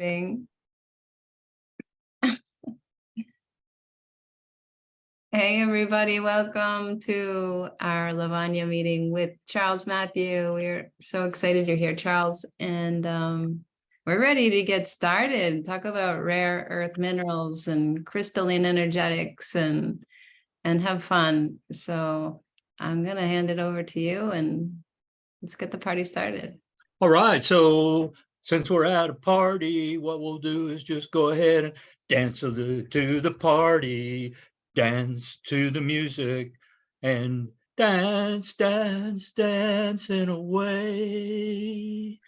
Hey everybody, welcome to our Lavanya meeting with Charles Matthew. We're so excited you're here, Charles, and we're ready to get started. Talk about rare earth minerals and crystalline energetics and have fun. So I'm gonna hand it over to you and let's get the party started. All right, so since we're at a party, what we'll do is just go ahead and dance to the party, dance to the music, and dance, dance, dancing away.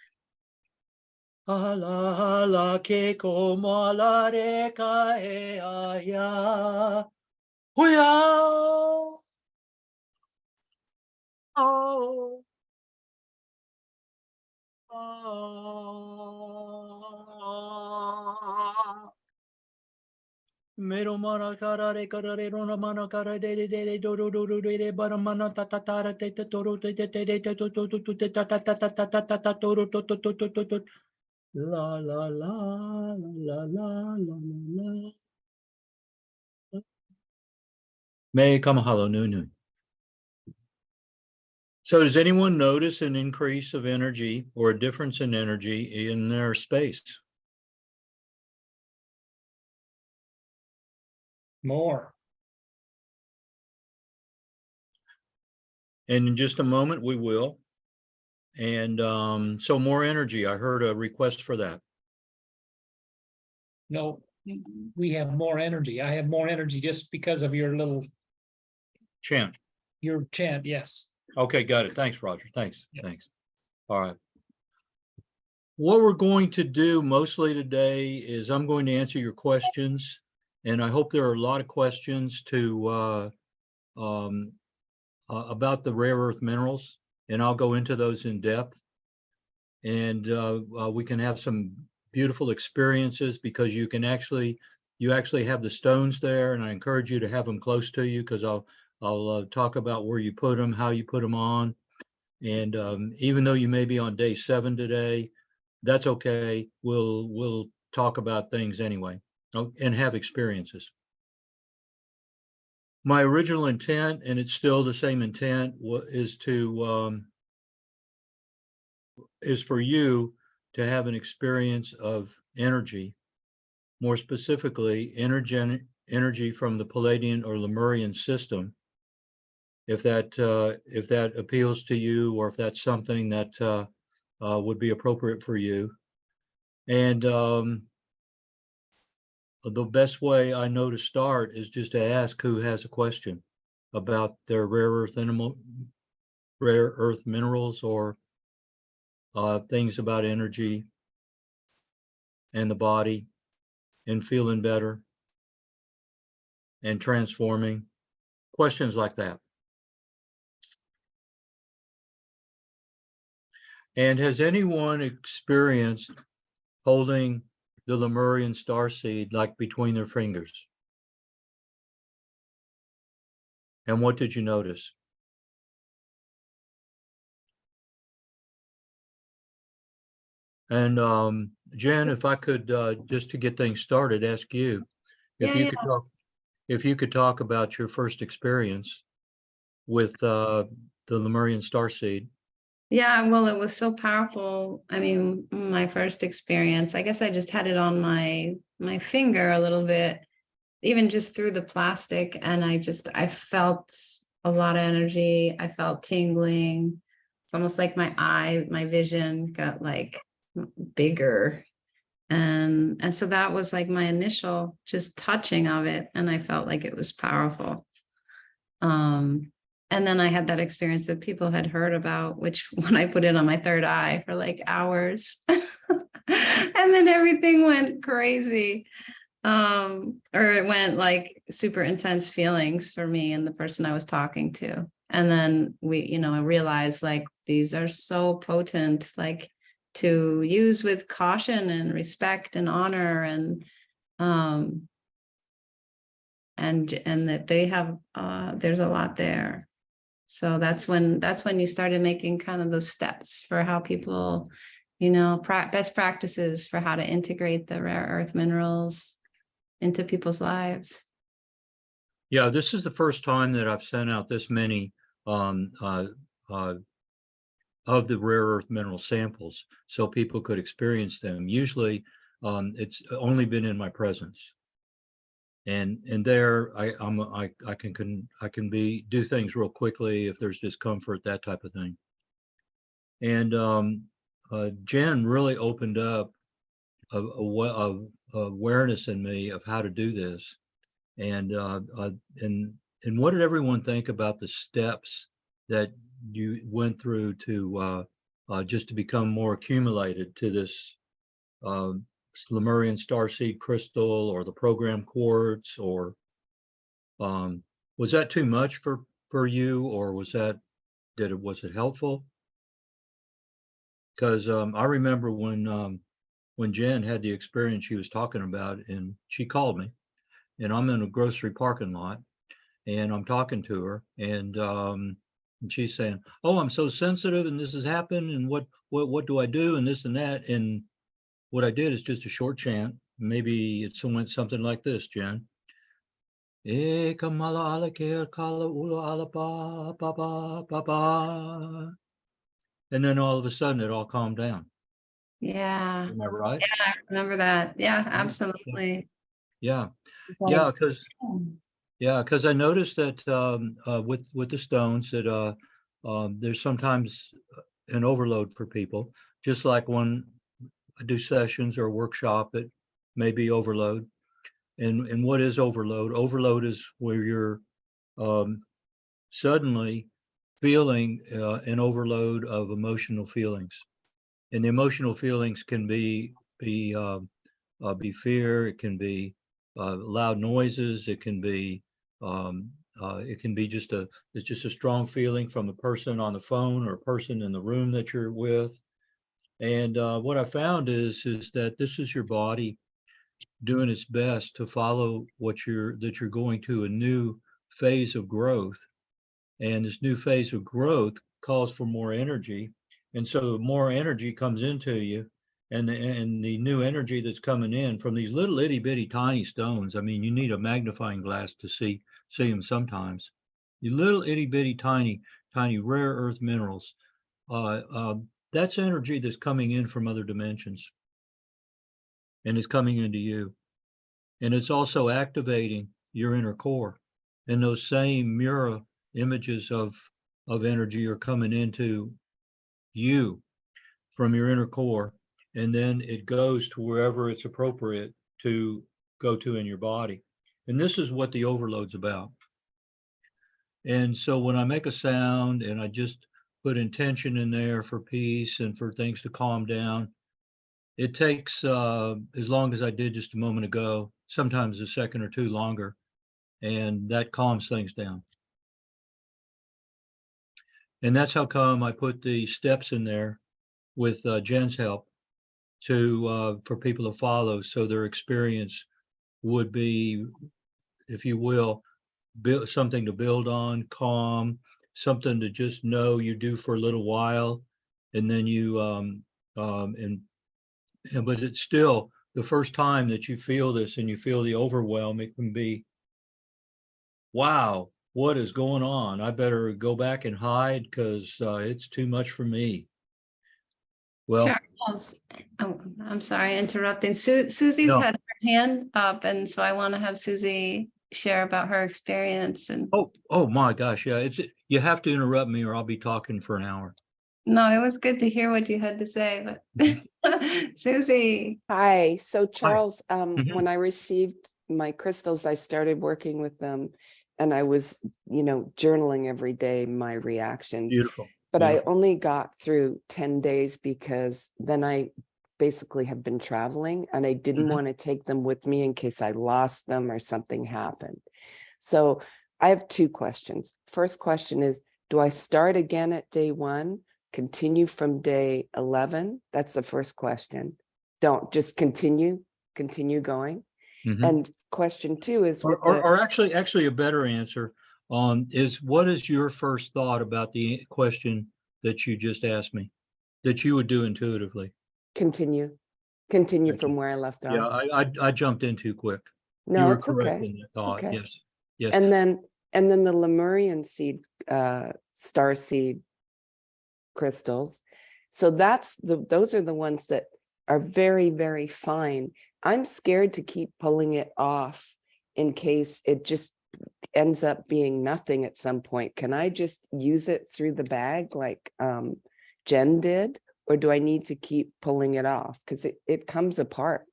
Ala ala ke como la re ka e aya. Oh. Mero mana kara re kara re rona mana kara de de de do do do do de bara mana ta ta ta ra te te to ro te te te te to to to to te ta ta ta ta ta ta ta ta to ro to to to to to to la la la la la la la. Me kamahalo nunu. So does anyone notice an increase of energy or a difference in energy in their space? More. And in just a moment, we will. And so more energy. I heard a request for that. No, we have more energy. I have more energy just because of your little Chant. your chant. Yes. Okay, got it. Thanks, Roger. Thanks. Yep. Thanks. All right. What we're going to do mostly today is I'm going to answer your questions. And I hope there are a lot of questions to about the rare earth minerals, and I'll go into those in depth. And we can have some beautiful experiences because you actually have the stones there, and I encourage you to have them close to you because I'll talk about where you put them, how you put them on. And even though you may be on day 7 today, that's okay. We'll talk about things anyway and have experiences. My original intent, and it's still the same intent, is for you to have an experience of energy, more specifically energy from the Palladian or Lemurian system. If that appeals to you, or if that's something that would be appropriate for you. And the best way I know to start is just to ask who has a question about their rare earth minerals or things about energy and the body and feeling better and transforming, questions like that. And has anyone experienced holding the Lemurian starseed like between their fingers? And what did you notice? And Jen, if I could just to get things started, ask you if you could talk about your first experience with the Lemurian starseed. Yeah, well, it was so powerful. I mean, my first experience, I guess I just had it on my finger a little bit, even just through the plastic. And I felt a lot of energy. I felt tingling. It's almost like my vision got like bigger. And so that was like my initial just touching of it. And I felt like it was powerful. And then I had that experience that people had heard about, which when I put it on my third eye for like hours, and then everything went crazy. Or it went like super intense feelings for me and the person I was talking to. And then I realized like these are so potent, like to use with caution and respect and honor and that they have there's a lot there. So that's when you started making kind of those steps for how people best practices for how to integrate the rare earth minerals into people's lives. Yeah, this is the first time that I've sent out this many of the rare earth mineral samples so people could experience them. Usually it's only been in my presence. And there I can do things real quickly if there's discomfort, that type of thing. And Jen really opened up a awareness in me of how to do this. And what did everyone think about the steps that you went through to just to become more accumulated to this Lemurian starseed crystal or the program quartz, or was that too much for you, or was it helpful? Because I remember when Jen had the experience she was talking about, and she called me, and I'm in a grocery parking lot, and I'm talking to her, and she's saying, "Oh, I'm so sensitive, and this has happened, and what do I do, and this and that." And what I did is just a short chant. Maybe it went something like this, Jen. And then all of a sudden it all calmed down. Yeah. Am I right? Yeah, I remember that. Yeah, absolutely. Yeah. It's like, Because I noticed that with the stones that there's sometimes an overload for people, just like when I do sessions or workshop, it may be overload. And what is overload? Overload is where you're suddenly feeling an overload of emotional feelings, and the emotional feelings can be fear, it can be loud noises, it can be just a strong feeling from the person on the phone or person in the room that you're with. And what I found is that this is your body doing its best to follow that you're going to a new phase of growth. And this new phase of growth calls for more energy. And so more energy comes into you, and the new energy that's coming in from these little itty bitty tiny stones. I mean, you need a magnifying glass to see them sometimes. The little itty bitty tiny rare earth minerals. That's energy that's coming in from other dimensions, and it's coming into you. And it's also activating your inner core. And those same mirror images of energy are coming into you from your inner core. And then it goes to wherever it's appropriate to go to in your body. And this is what the overload's about. And so when I make a sound and I just put intention in there for peace and for things to calm down, it takes as long as I did just a moment ago, sometimes a second or two longer, and that calms things down. And that's how come I put the steps in there with Jen's help for people to follow, so their experience would be, if you will, build something to build on, calm, something to just know you do for a little while, and then but it's still the first time that you feel this and you feel the overwhelm. It can be, wow, what is going on? I better go back and hide because it's too much for me. Well, Charles, oh, I'm sorry, interrupting. Susie's no. had her hand up, and so I want to have Susie share about her experience. And Oh my gosh, yeah, you have to interrupt me or I'll be talking for an hour. no, it was good to hear what you had to say, but Susie. Hi. So Charles, Mhm. when I received my crystals, I started working with them, and I was, journaling every day my reactions. Beautiful. But I Beautiful. only got through 10 days because then I basically have been traveling, and I didn't Mhm. want to take them with me in case I lost them or something happened. So I have two questions. First question is, do I start again at day 1? Continue from day 11? That's the first question. Don't just continue going. Mhm. And question 2 is with Or actually a better answer is, what is your first thought about the question that you just asked me that you would do intuitively? Continue Thank from you. where I left Yeah, off. I jumped in too quick. You No, were it's correct okay. in that thought. Okay. Yes. Yes. And then the Lemurian seed, star seed crystals. So those are the ones that are very, very fine. I'm scared to keep pulling it off in case it just ends up being nothing at some point. Can I just use it through the bag like Jen did? Or do I need to keep pulling it off? Because it comes apart.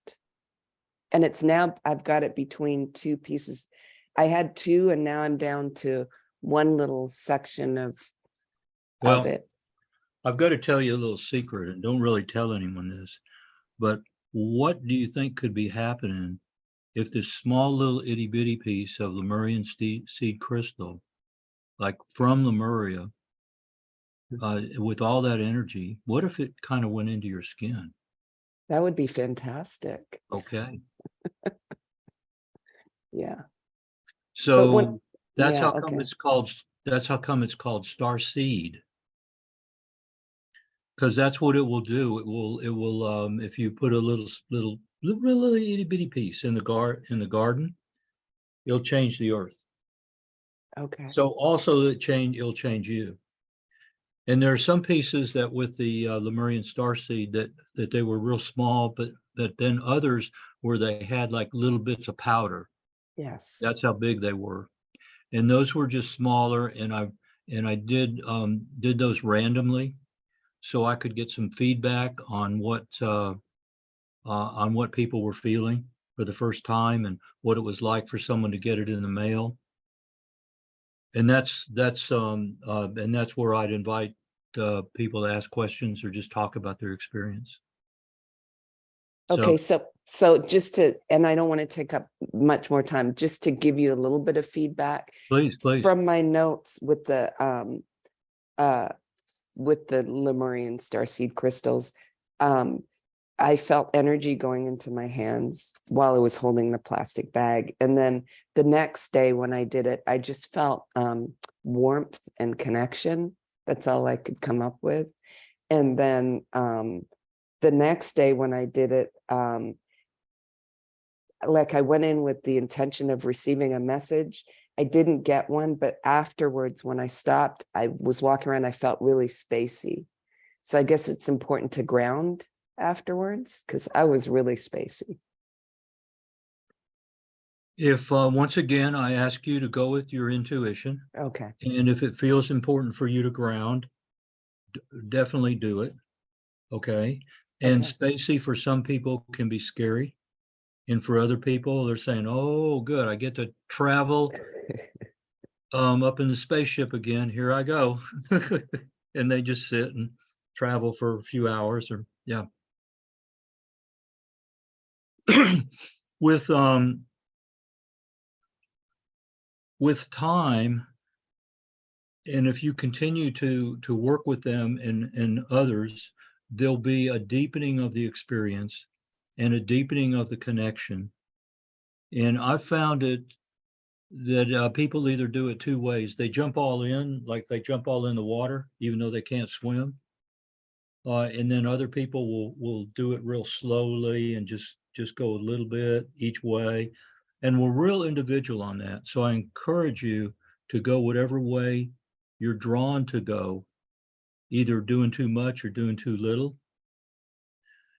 And it's now, I've got it between two pieces. I had two and now I'm down to one little section of Well, it. I've got to tell you a little secret, and don't really tell anyone this, but what do you think could be happening if this small little itty bitty piece of Lemurian seed crystal, like from Lemuria, with all that energy, what if it kind of went into your skin? That would be fantastic. Okay. Yeah. So when- that's yeah, how come okay. it's called, that's how come it's called star seed. Because that's what it will do. It will if you put a really itty bitty piece in the garden, it'll change the earth. Okay. So also it'll change you. And there are some pieces that with the Lemurian starseed that they were real small, but that then others where they had like little bits of powder. Yes. That's how big they were. And those were just smaller. And I did those randomly, so I could get some feedback on what people were feeling for the first time and what it was like for someone to get it in the mail. And that's where I'd invite people to ask questions or just talk about their experience. Okay, so just to, and I don't want to take up much more time, just to give you a little bit of feedback. Please. From my notes with the Lemurian starseed crystals, I felt energy going into my hands while I was holding the plastic bag. And then the next day when I did it, I just felt warmth and connection. That's all I could come up with. And then the next day when I did it, like I went in with the intention of receiving a message. I didn't get one, but afterwards when I stopped, I was walking around, I felt really spacey. So I guess it's important to ground afterwards because I was really spacey. If once again, I ask you to go with your intuition. Okay. And if it feels important for you to ground, definitely do it. Okay. And Okay. spacey for some people can be scary. And for other people, they're saying, oh, good, I get to travel up in the spaceship again. Here I go. And they just sit and travel for a few hours or yeah. With time, and if you continue to work with them and others, there'll be a deepening of the experience and a deepening of the connection. And I've found it that people either do it two ways. They jump all in, like they jump all in the water, even though they can't swim. And then other people will do it real slowly and just go a little bit each way. And we're real individual on that. So I encourage you to go whatever way you're drawn to go, either doing too much or doing too little.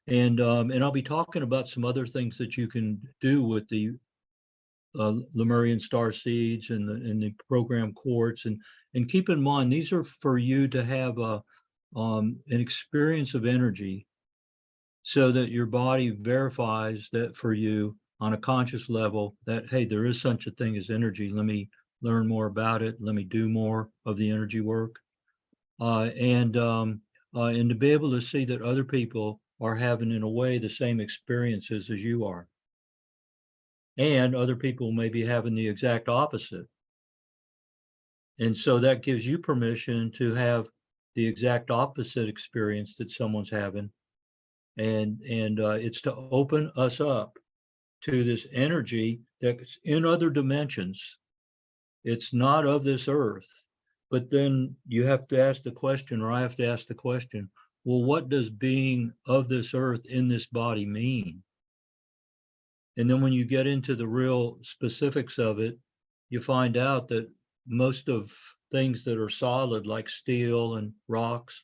And I'll be talking about some other things that you can do with the Lemurian star seeds and the program quartz. And keep in mind, these are for you to have an experience of energy so that your body verifies that for you on a conscious level that, hey, there is such a thing as energy. Let me learn more about it. Let me do more of the energy work. And to be able to see that other people are having, in a way, the same experiences as you are. And other people may be having the exact opposite. And so that gives you permission to have the exact opposite experience that someone's having. And it's to open us up to this energy that's in other dimensions. It's not of this earth. But then you have to ask the question, or I have to ask the question, well, what does being of this earth in this body mean? And then when you get into the real specifics of it, you find out that most of things that are solid, like steel and rocks,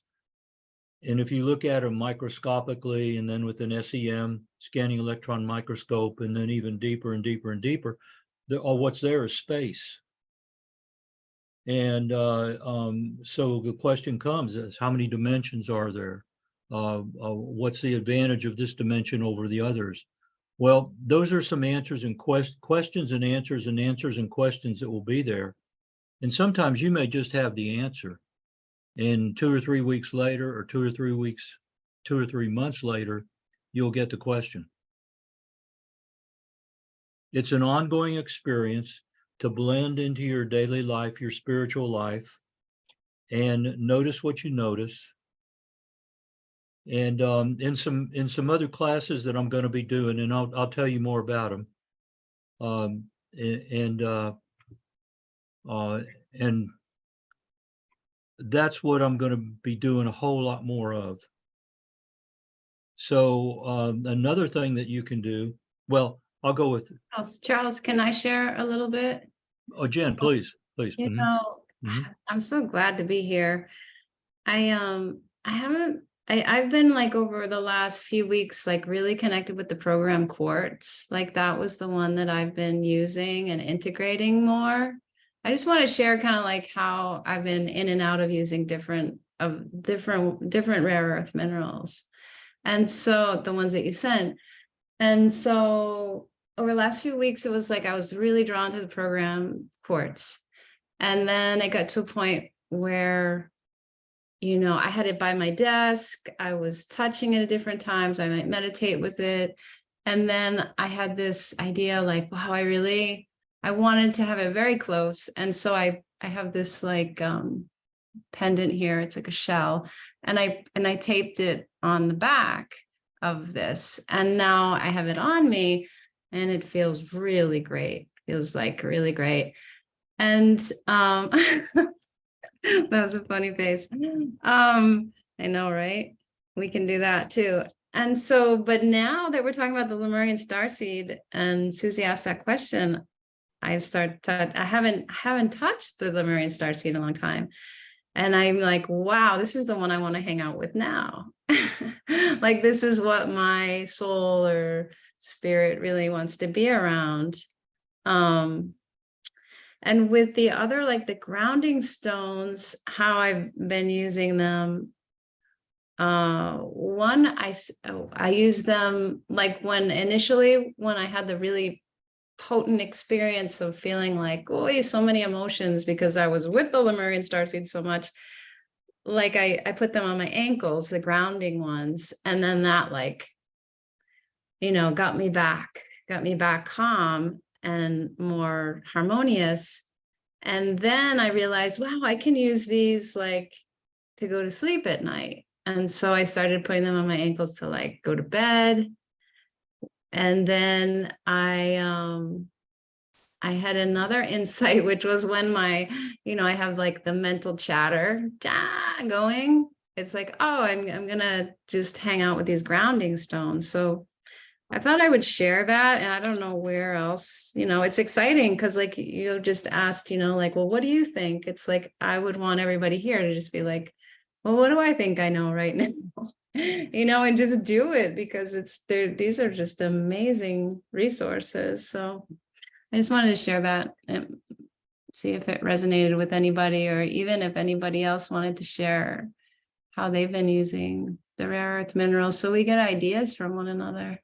and if you look at them microscopically and then with an SEM, scanning electron microscope, and then even deeper and deeper and deeper, what's there is space. And so the question comes is, how many dimensions are there? What's the advantage of this dimension over the others? Well, those are some answers and questions and answers and answers and questions that will be there. And sometimes you may just have the answer. And 2 or 3 weeks later, or 2 or 3 months later, you'll get the question. It's an ongoing experience to blend into your daily life, your spiritual life, and notice what you notice. And in some other classes that I'm going to be doing, and I'll tell you more about them. And that's what I'm going to be doing a whole lot more of. So another thing that you can do, well, I'll go with. Charles, can I share a little bit? Oh, Jen, please. You know, I'm so glad to be here. I've been like over the last few weeks, like really connected with the program Quartz. Like that was the one that I've been using and integrating more. I just want to share kind of like how I've been in and out of using different rare earth minerals. And so the ones that you sent. And so over the last few weeks, it was like I was really drawn to the program Quartz. And then it got to a point where, you know, I had it by my desk. I was touching it at different times. I might meditate with it. And then I had this idea like, wow, I wanted to have it very close. And so I have this like pendant here. It's like a shell. And I taped it on the back of this. And now I have it on me and it feels really great. Feels like really great. And that was a funny face. I know, right? We can do that too. And so, but now that we're talking about the Lemurian starseed, and Susie asked that question, I haven't touched the Lemurian starseed in a long time. And I'm like, wow, this is the one I want to hang out with now. Like, this is what my soul or spirit really wants to be around. And with the other, like the grounding stones, how I've been using them. One, I use them like when I had the really potent experience of feeling like, oh, so many emotions because I was with the Lemurian starseed so much. Like I put them on my ankles, the grounding ones, and then that like, you know, got me back calm and more harmonious. And then I realized, wow, I can use these like to go to sleep at night. And so I started putting them on my ankles to like go to bed. And then I had another insight, which was when I have like the mental chatter going. It's like, oh, I'm gonna just hang out with these grounding stones. So I thought I would share that. And I don't know where else, it's exciting because like you just asked, like, well, what do you think? It's like, I would want everybody here to just be like, well, what do I think I know right now? And just do it because these are just amazing resources. So I just wanted to share that and see if it resonated with anybody, or even if anybody else wanted to share how they've been using the rare earth minerals so we get ideas from one another.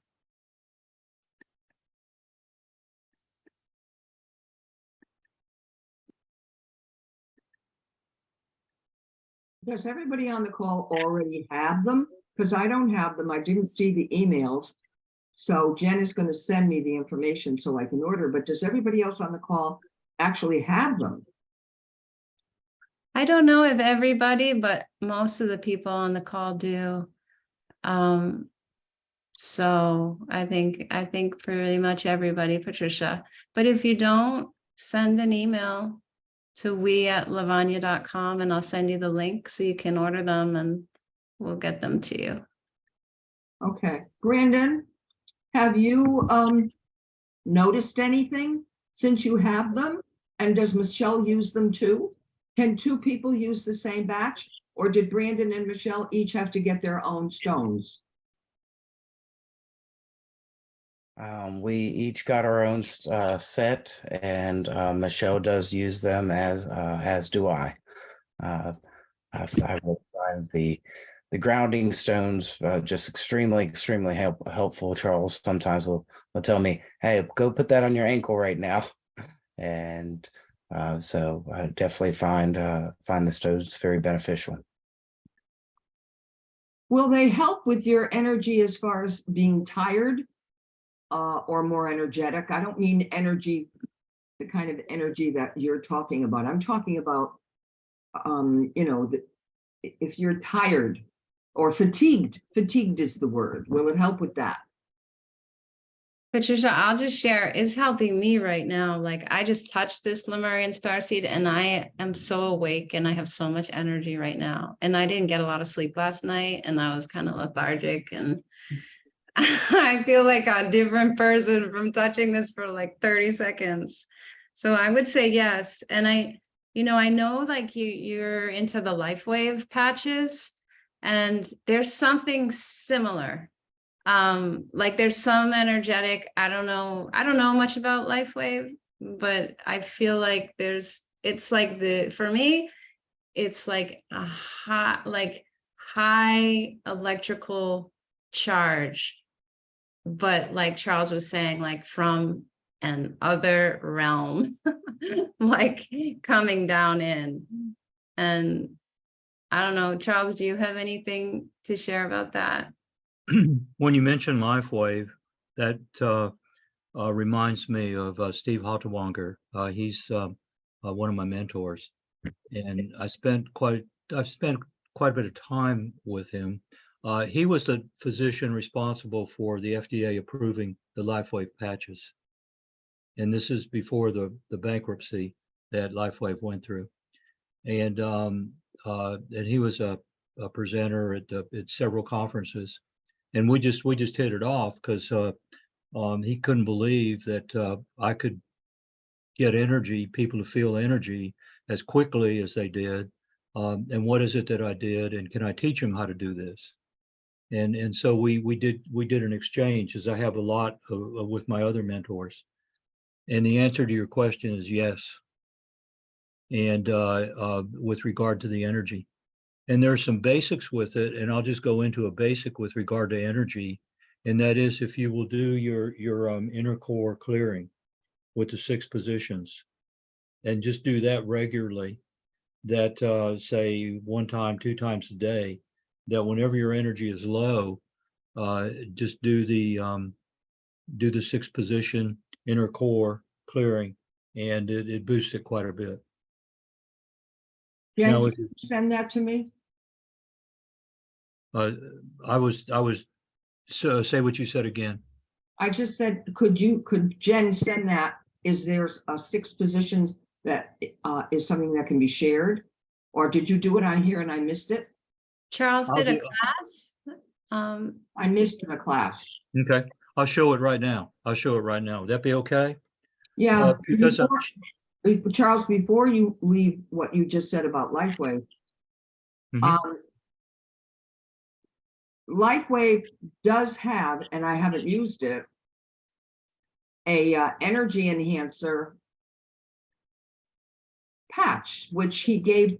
Does everybody on the call already have them? Because I don't have them. I didn't see the emails. So Jen is going to send me the information so I can order. But does everybody else on the call actually have them? I don't know if everybody, but most of the people on the call do. So I think pretty much everybody, Patricia. But if you don't, send an email to we@lavanya.com and I'll send you the link so you can order them and we'll get them to you. Okay, Brandon, have you noticed anything since you have them? And does Michelle use them too? Can two people use the same batch? Or did Brandon and Michelle each have to get their own stones? We each got our own set, and Michelle does use them as do I. I will find the grounding stones just extremely helpful. Charles sometimes will tell me, "Hey, go put that on your ankle right now," and so I definitely find the stones very beneficial. Will they help with your energy as far as being tired or more energetic? I don't mean energy, the kind of energy that you're talking about. I'm talking about, if you're tired or fatigued is the word. Will it help with that? Patricia, I'll just share, it's helping me right now. Like I just touched this Lemurian starseed and I am so awake and I have so much energy right now. And I didn't get a lot of sleep last night and I was kind of lethargic and I feel like a different person from touching this for like 30 seconds. So I would say yes. And I know like you're into the LifeWave patches and there's something similar. Like there's some energetic, I don't know much about LifeWave, but I feel like it's like for me, it's like a high electrical charge, but like Charles was saying, like from an other realm, like coming down in. And I don't know, Charles, do you have anything to share about that? When you mention LifeWave, that reminds me of Steve Hottewanger. He's one of my mentors, and I've spent quite a bit of time with him. He was the physician responsible for the FDA approving the LifeWave patches, and this is before the bankruptcy that LifeWave went through. And he was a presenter at several conferences. And we just hit it off because he couldn't believe that I could get people to feel energy as quickly as they did. And what is it that I did? And can I teach them how to do this? And so we did an exchange, as I have a lot with my other mentors. And the answer to your question is yes. And with regard to the energy. And there's some basics with it, and I'll just go into a basic with regard to energy, and that is if you will do your inner core clearing with the 6 positions, and just do that regularly, that say 1 time, 2 times a day, that whenever your energy is low, just do the 6 position inner core clearing, and it boosts it quite a bit. Jen, Now, can you send that to me? I was so say what you said again. I just said, could Jen send that? Is there 6 positions that is something that can be shared? Or did you do it on here and I missed it? Charles did a class. I missed the class. Okay, I'll show it right now. Would that be okay? Yeah, Because Charles, before you leave what you just said about LifeWave, LifeWave does have, and I haven't used it, a energy enhancer patch, which he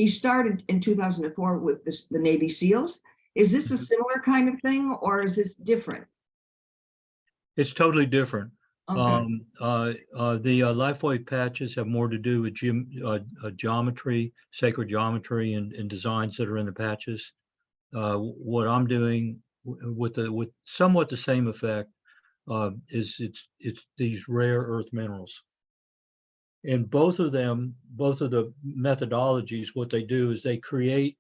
started in 2004 with the Navy SEALs. Is this a similar kind of thing, or is this different? it's totally different. Okay. The LifeWave patches have more to do with geometry, sacred geometry, and designs that are in the patches. What I'm doing with somewhat the same effect is it's these rare earth minerals. And both of the methodologies, what they do is they create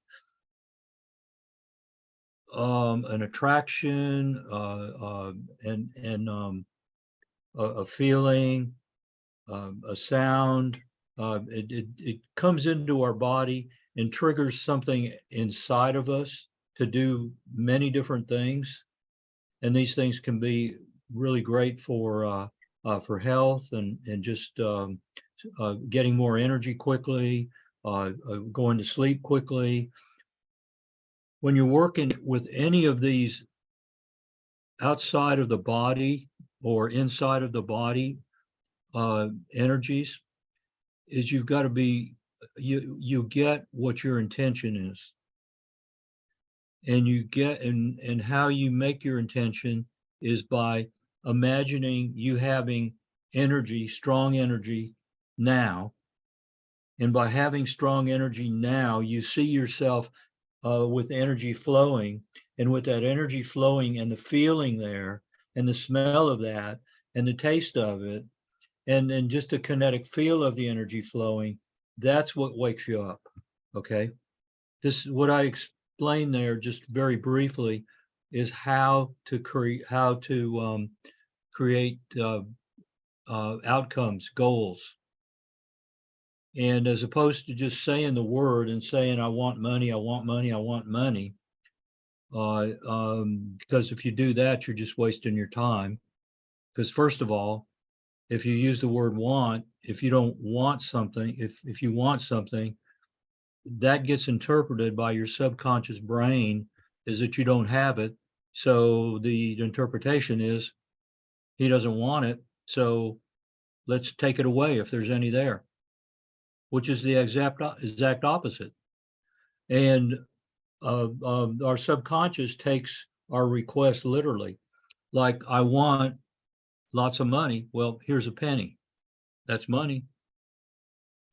an attraction and a feeling, a sound. It comes into our body and triggers something inside of us to do many different things. And these things can be really great for health and just getting more energy quickly, going to sleep quickly. When you're working with any of these outside of the body or inside of the body energies, is you've got to be, you get what your intention is. And you get, and how you make your intention is by imagining you having energy, strong energy now. And by having strong energy now, you see yourself with energy flowing, and with that energy flowing and the feeling there and the smell of that and the taste of it, and just the kinetic feel of the energy flowing, that's what wakes you up. Okay. This, what I explained there just very briefly, is how to create outcomes, goals. And as opposed to just saying the word and saying, I want money, I want money, I want money. Because if you do that, you're just wasting your time. Because first of all, if you use the word want, if you don't want something, if you want something, that gets interpreted by your subconscious brain is that you don't have it. So the interpretation is he doesn't want it. So let's take it away if there's any there, which is the exact opposite. And our subconscious takes our request literally. Like, I want lots of money. Well, here's a penny. That's money.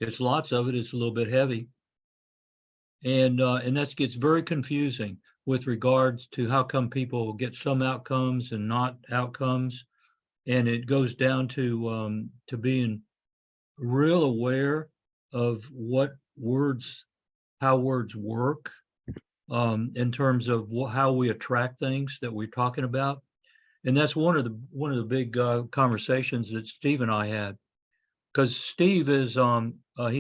It's lots of it. It's a little bit heavy. And that gets very confusing with regards to how come people get some outcomes and not outcomes. And it goes down to being real aware of what words, how words work, in terms of how we attract things that we're talking about. And that's one of the big conversations that Steve and I had, because Steve is he's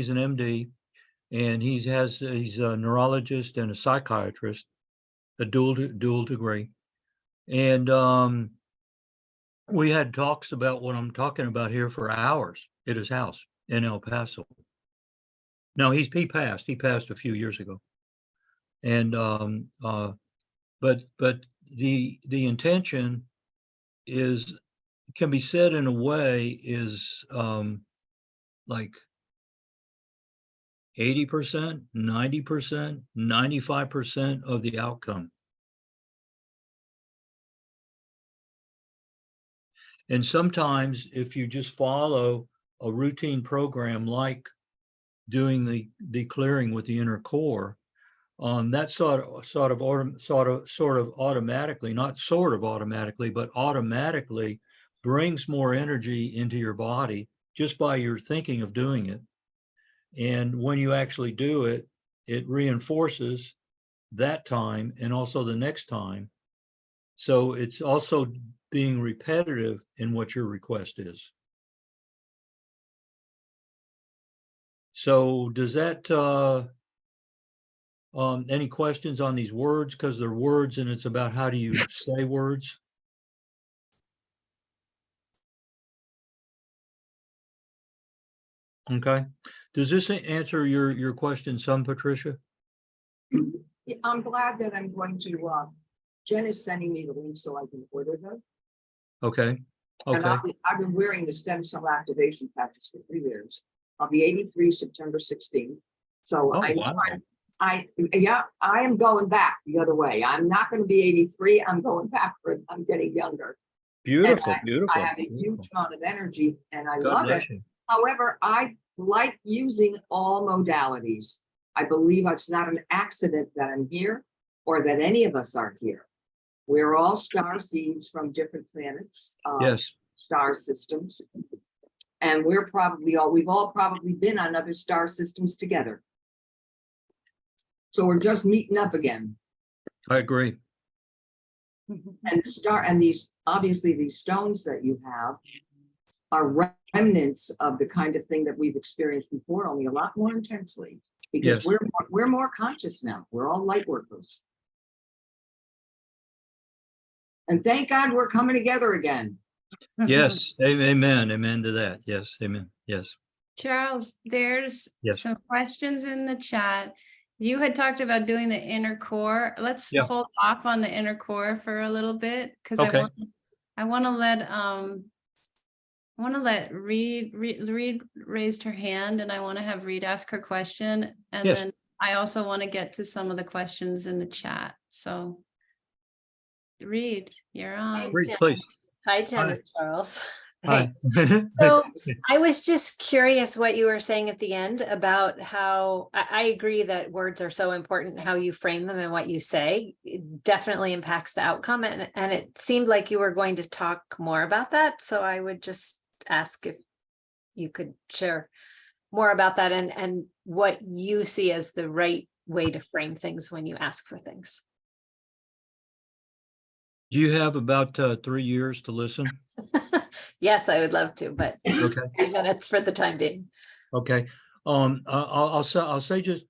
an MD, and he's a neurologist and a psychiatrist, a dual degree. And we had talks about what I'm talking about here for hours at his house in El Paso. Now he passed a few years ago. And but the intention can be said in a way is like 80%, 90%, 95% of the outcome. And sometimes if you just follow a routine program like doing the clearing with the inner core, that sort of automatically, not sort of automatically, but automatically brings more energy into your body just by your thinking of doing it. And when you actually do it, it reinforces that time and also the next time. So it's also being repetitive in what your request is. So does that, any questions on these words? Because they're words and it's about how do you say words? Okay. Does this answer your question some, Patricia? Yeah, I'm glad that I'm going to, Jen is sending me the link so I can order them. Okay. And Okay. I've been wearing the stem cell activation patches for 3 years. I'll be 83 September 16th. So Oh, I wow. yeah, I am going back the other way. I'm not going to be 83. I'm going backward. I'm getting younger. Beautiful, And beautiful. I have a huge amount of energy and I God love it. bless you. However, I like using all modalities. I believe it's not an accident that I'm here or that any of us are here. We're all star seeds from different planets, Yes. star systems. And we've all probably been on other star systems together. So we're just meeting up again. I agree. And obviously these stones that you have are remnants of the kind of thing that we've experienced before, only a lot more intensely, because Yes. we're more conscious now. We're all light workers. And thank God we're coming together again. Yes, amen, amen to that. Yes, amen. Yes, Charles, there's Yes. some questions in the chat. You had talked about doing the inner core. Let's Yeah. hold off on the inner core for a little bit because Okay. I want to let Reed raised her hand, and I want to have Reed ask her question, and Yes. then I also want to get to some of the questions in the chat. So Reed, you're on. Reed, please. Hi, Jen Hi. and Charles. Hi. So I was just curious what you were saying at the end about how I agree that words are so important, how you frame them and what you say. It definitely impacts the outcome. And it seemed like you were going to talk more about that. So I would just ask if you could share more about that and what you see as the right way to frame things when you ask for things. Do you have about 3 years to listen? Yes, I would love to, but Okay. 3 minutes for the time being. Okay. I'll say just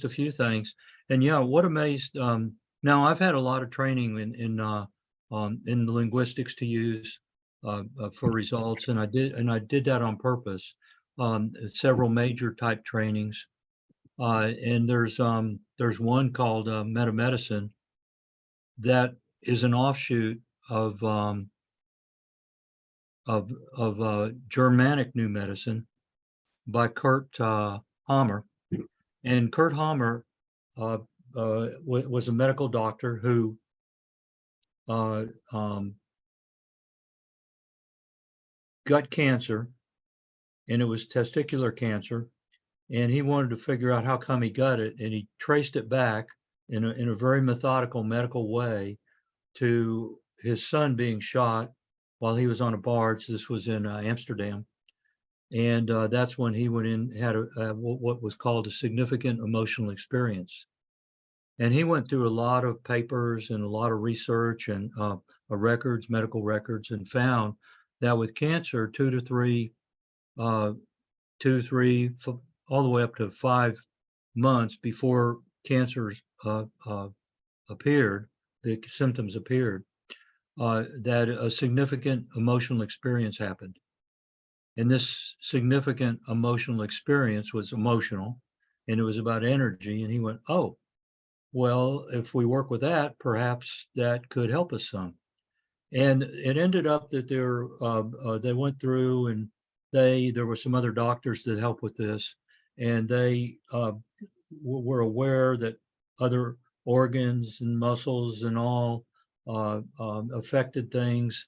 a few things. And yeah, what amazed. Now I've had a lot of training in the linguistics to use for results, and I did that on purpose. Several major type trainings, and there's one called metamedicine that is an offshoot of Germanic New Medicine by Kurt Hammer. And Kurt Hammer was a medical doctor who got cancer, and it was testicular cancer. And he wanted to figure out how come he got it, and he traced it back in a very methodical medical way to his son being shot while he was on a barge. This was in Amsterdam. And that's when he went in, had what was called a significant emotional experience. And he went through a lot of papers and a lot of research and records, medical records, and found that with cancer, 2 to 3, all the way up to 5 months before cancer appeared, the symptoms appeared, that a significant emotional experience happened. And this significant emotional experience was emotional, and it was about energy. And he went, oh, well, if we work with that, perhaps that could help us some. And it ended up that they went through, and there were some other doctors that helped with this, and they were aware that other organs and muscles and all affected things.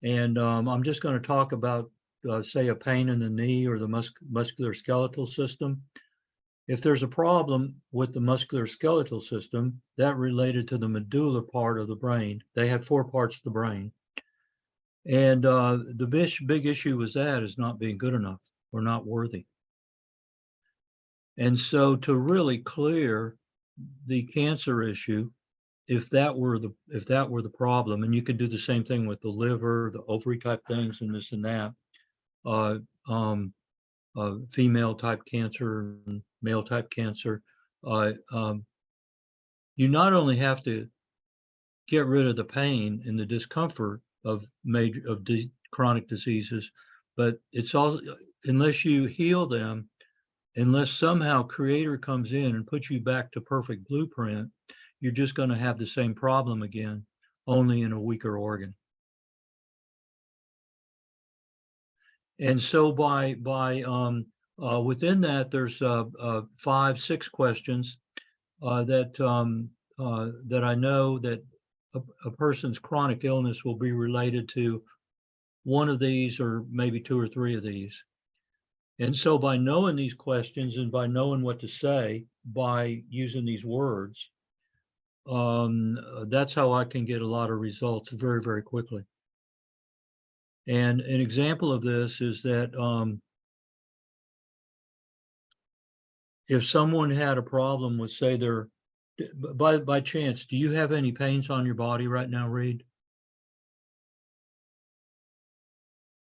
And I'm just going to talk about, say, a pain in the knee or the musculoskeletal system. If there's a problem with the musculoskeletal system, that related to the medulla part of the brain. They had 4 parts of the brain. And the big issue with that is not being good enough or not worthy. And so to really clear the cancer issue, if that were the problem, and you could do the same thing with the liver, the ovary type things, and this and that, female type cancer and male type cancer, you not only have to get rid of the pain and the discomfort of chronic diseases, but it's all, unless you heal them, unless somehow Creator comes in and puts you back to perfect blueprint, you're just going to have the same problem again, only in a weaker organ. And so by within that, there's 5, 6 questions that I know that a person's chronic illness will be related to one of these, or maybe 2 or 3 of these. And so by knowing these questions and by knowing what to say, by using these words, that's how I can get a lot of results very, very quickly. And an example of this is that if someone had a problem with, say, by chance, do you have any pains on your body right now, Reed?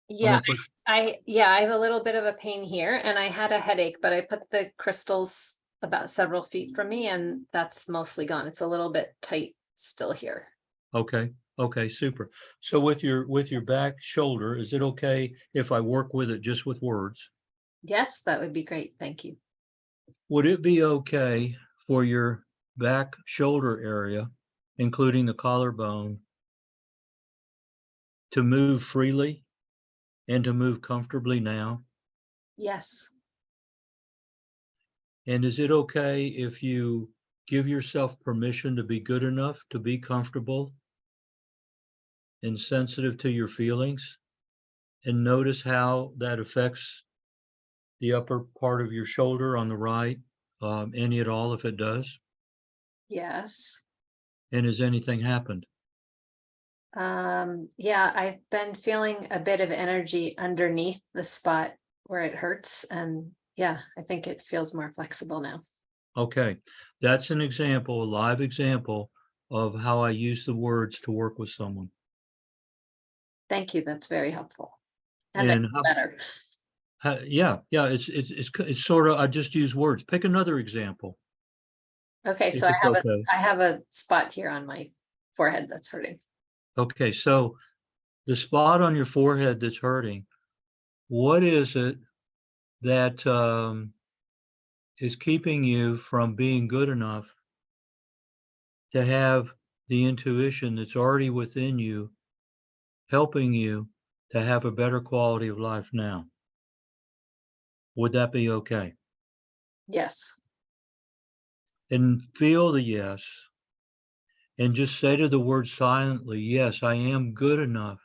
Yeah, I have a little bit of a pain here, and I had a headache, but I put the crystals about several feet from me, and that's mostly gone. It's a little bit tight still here. Okay. Okay, super. So with your back shoulder, is it okay if I work with it just with words? Yes, that would be great. Thank you. Would it be okay for your back shoulder area, including the collarbone, to move freely and to move comfortably now? Yes. And is it okay if you give yourself permission to be good enough to be comfortable and sensitive to your feelings, and notice how that affects the upper part of your shoulder on the right, any at all if it does? Yes. And has anything happened? Yeah, I've been feeling a bit of energy underneath the spot where it hurts. And yeah, I think it feels more flexible now. Okay, that's an example, a live example of how I use the words to work with someone. Thank you. That's very helpful. And I And feel better. yeah, it's sort of, I just use words. Pick another example Okay, if so it's okay. I have a spot here on my forehead that's hurting. Okay, so the spot on your forehead that's hurting, what is it that is keeping you from being good enough to have the intuition that's already within you, helping you to have a better quality of life now? Would that be okay? Yes. And feel the yes, and just say to the word silently, yes, I am good enough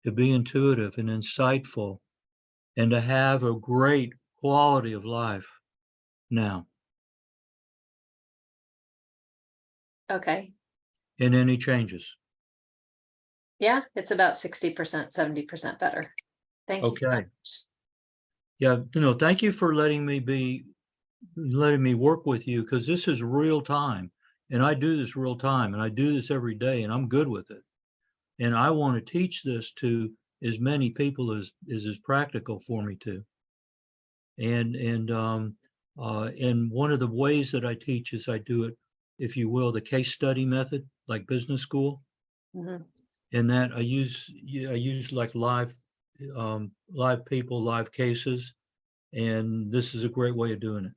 to be intuitive and insightful and to have a great quality of life now. Okay. And any changes? Yeah, it's about 60%, 70% better. Thank you so Okay. much. Yeah, thank you for letting me work with you, because this is real time, and I do this real time, and I do this every day, and I'm good with it. And I want to teach this to as many people as is practical for me to. And one of the ways that I teach is I do it, if you will, the case study method, like business school. Mhm. And that I use like live people, live cases, and this is a great way of doing it.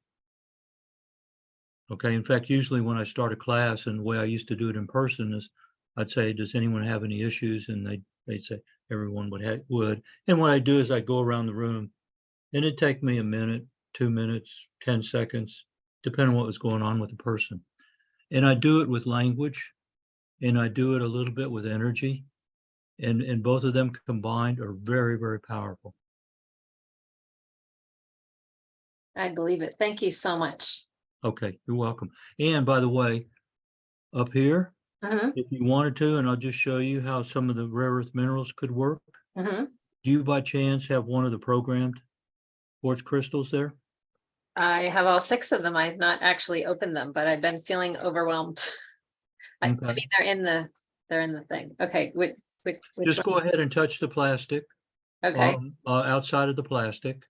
Okay. In fact, usually when I start a class, and the way I used to do it in person is I'd say, does anyone have any issues? And they'd say everyone would. And what I do is I go around the room, and it'd take me a minute, 2 minutes, 10 seconds, depending on what was going on with the person. And I do it with language, and I do it a little bit with energy. And both of them combined are very, very powerful. I believe it. Thank you so much. Okay, you're welcome. And by the way, up here, Mhm, if you wanted to, and I'll just show you how some of the rare earth minerals could work. mhm. Do you by chance have one of the programmed quartz crystals there? I have all 6 of them. I've not actually opened them, but I've been feeling overwhelmed. I Okay. mean, they're in the thing. Okay, which Just one? go ahead and touch the plastic, Okay, outside of the plastic,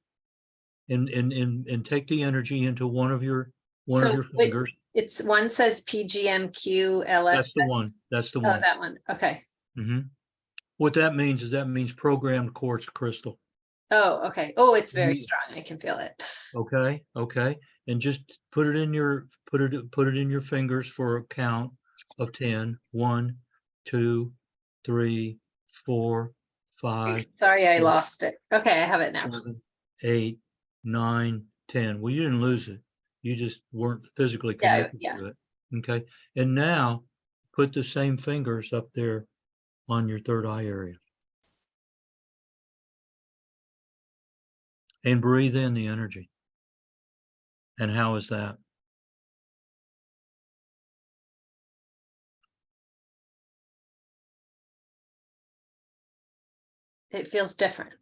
and take the energy into one of your so fingers. it's one says PGMQLS. That's the one. That's the Oh, one. that one. Okay. What that means is programmed quartz crystal. Oh, okay. Oh, it's very You- strong. I can feel it. Okay. And just put it in your fingers for a count of 10. 1, 2, 3, 4, 5, Sorry, I 6, lost it. Okay, I have it now. 7, 8, 9, 10. Well, you didn't lose it. You just weren't physically Yeah, connected yeah. to it. Okay. And now put the same fingers up there on your third eye area. And breathe in the energy. And how is that? It feels different.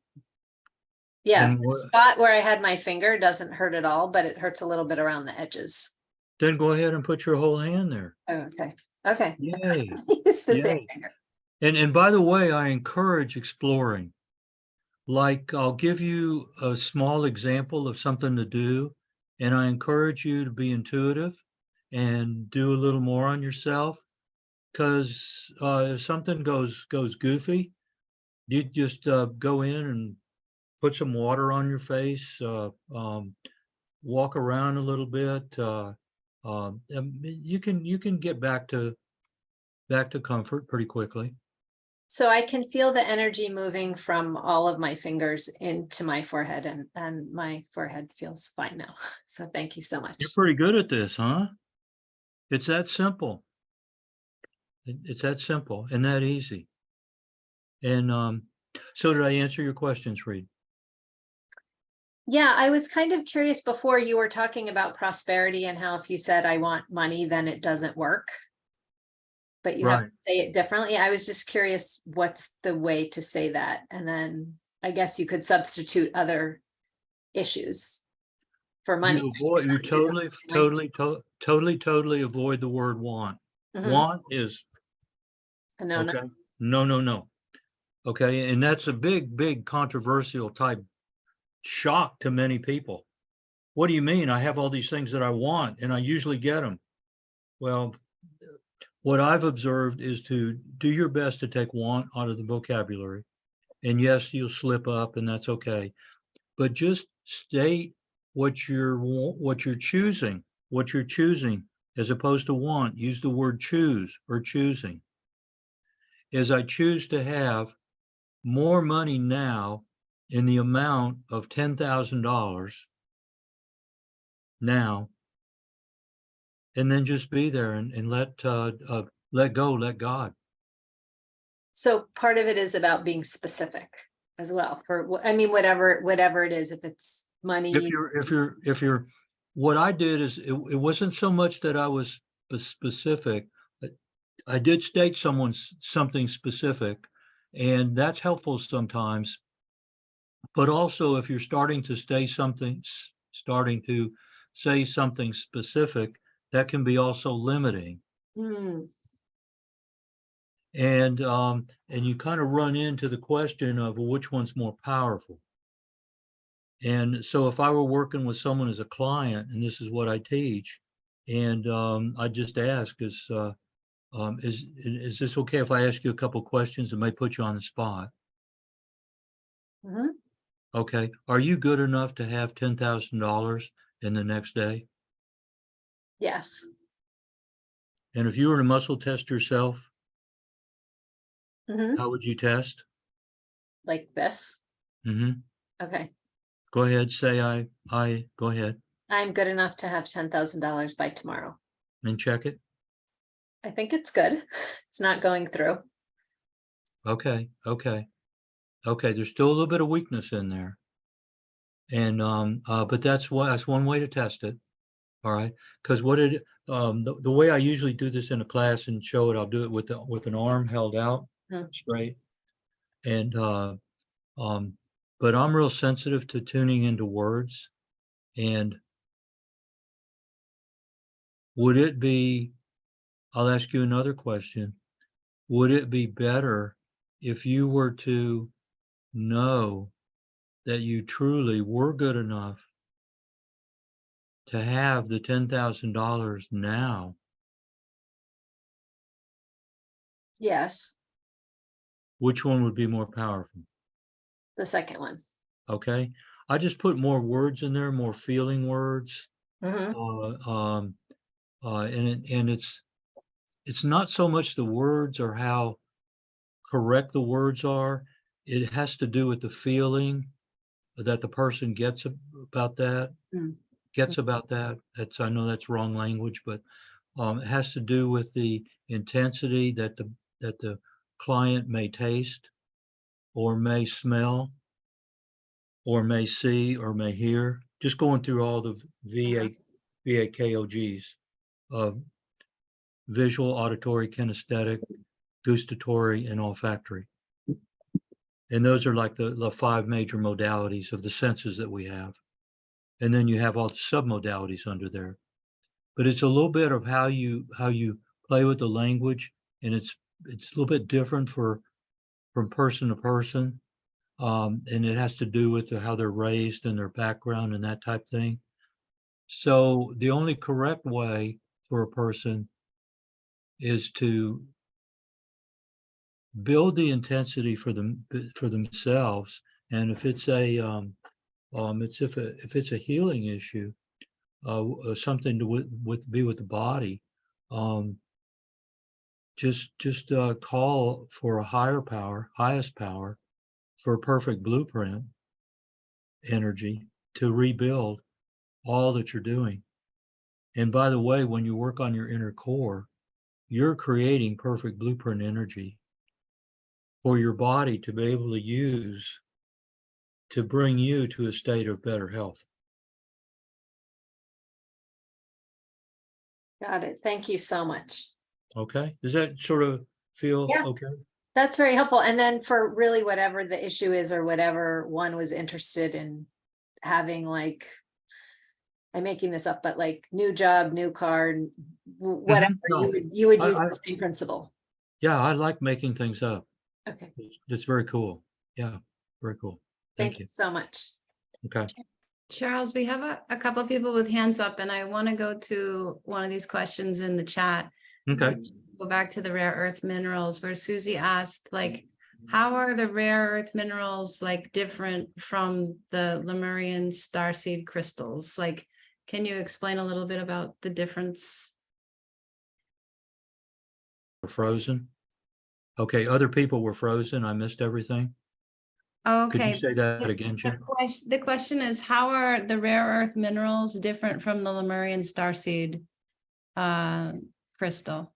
Yeah, And the spot where I had my finger doesn't hurt at all, but it hurts a little bit around the edges. then go ahead and put your whole hand there. Oh, okay. Yay. It's the same Yay. finger. And by the way, I encourage exploring. Like, I'll give you a small example of something to do, and I encourage you to be intuitive and do a little more on yourself. because if something goes goofy, you just go in and put some water on your face, walk around a little bit. You can get back to comfort pretty quickly. So I can feel the energy moving from all of my fingers into my forehead, and my forehead feels fine now. So thank you so much. You're pretty good at this, huh? It's that simple. It's that simple and that easy. And so did I answer your questions, Reed? Yeah, I was kind of curious before. You were talking about prosperity and how if you said I want money, then it doesn't work. But you have Right. to say it differently. I was just curious, what's the way to say that? And then I guess you could substitute other issues for money. You totally avoid the word want. Mhm. Want is No, no. okay. No. Okay, and that's a big controversial type shock to many people. What do you mean? I have all these things that I want and I usually get them. Well, what I've observed is to do your best to take want out of the vocabulary. And yes, you'll slip up and that's okay. But just state what you're choosing, as opposed to want. Use the word choose or choosing. As I choose to have more money now in the amount of $10,000 now, and then just be there and let go, let God. So part of it is about being specific as well for, I mean, whatever it is, if it's money. If you're, what I did is it wasn't so much that I was specific. I did state something specific, and that's helpful sometimes. But also, if you're starting to say something specific, that can be also limiting. Hmm. And you kind of run into the question of, well, which one's more powerful. And so if I were working with someone as a client, and this is what I teach, and I just ask is this okay if I ask you a couple questions that may put you on the spot? Mhm. Okay. Are you good enough to have $10,000 in the next day? Yes. And if you were to muscle test yourself, Mhm. how would you test? Like this. Mm-hmm. Okay. Go ahead. Say go ahead I'm good enough to have $10,000 by tomorrow. and check it. I think it's good. It's not going through. Okay. There's still a little bit of weakness in there. And but that's one way to test it. All right. Because the way I usually do this in a class and show it, I'll do it with an arm held out straight. And but I'm real sensitive to tuning into words. And I'll ask you another question. Would it be better if you were to know that you truly were good enough to have the $10,000 now? Yes. Which one would be more powerful? The second one. Okay. I just put more words in there, more feeling words. Mhm. And it's not so much the words or how correct the words are. It has to do with the feeling that the person gets about that. Mm. I know that's wrong language, but it has to do with the intensity that the client may taste or may smell or may see or may hear. Just going through all the VAKOGs, visual, auditory, kinesthetic, gustatory, and olfactory. And those are like the 5 major modalities of the senses that we have. And then you have all the submodalities under there. But it's a little bit of how you play with the language, and it's a little bit different from person to person. And it has to do with how they're raised and their background and that type thing. So the only correct way for a person is to build the intensity for themselves. And if it's a if it's a healing issue, something to be with the body, just call for a higher power, highest power, for a perfect blueprint energy to rebuild all that you're doing. And by the way, when you work on your inner core, you're creating perfect blueprint energy for your body to be able to use to bring you to a state of better health. Got it. Thank you so much. Okay, does that sort of feel Yeah. okay? That's very helpful. And then for really whatever the issue is, or whatever one was interested in having, like, I'm making this up, but like new job, new car, whatever, No, you would use I- the same principle. Yeah, I like making things up. Okay, It's very cool. Yeah, very cool. thank you so much. Okay. Charles, we have a couple of people with hands up, and I want to go to one of these questions in the chat. Okay. Go back to the rare earth minerals, where Susie asked, like, how are the rare earth minerals like different from the Lemurian starseed crystals? Like, can you explain a little bit about the difference? Frozen. Okay, other people were frozen. I missed everything. Could you Okay. say that again, Jen? The question is, how are the rare earth minerals different from the Lemurian starseed crystal?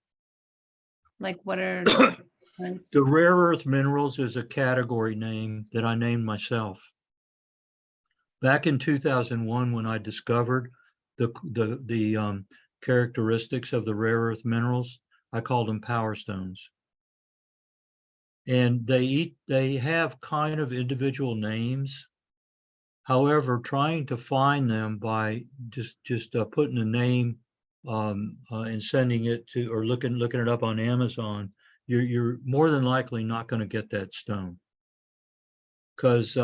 Like, what are the difference? The rare earth minerals is a category name that I named myself. Back in 2001, when I discovered the characteristics of the rare earth minerals, I called them power stones. And they have kind of individual names. However, trying to find them by just putting a name and sending it to, or looking it up on Amazon, you're more than likely not going to get that stone, because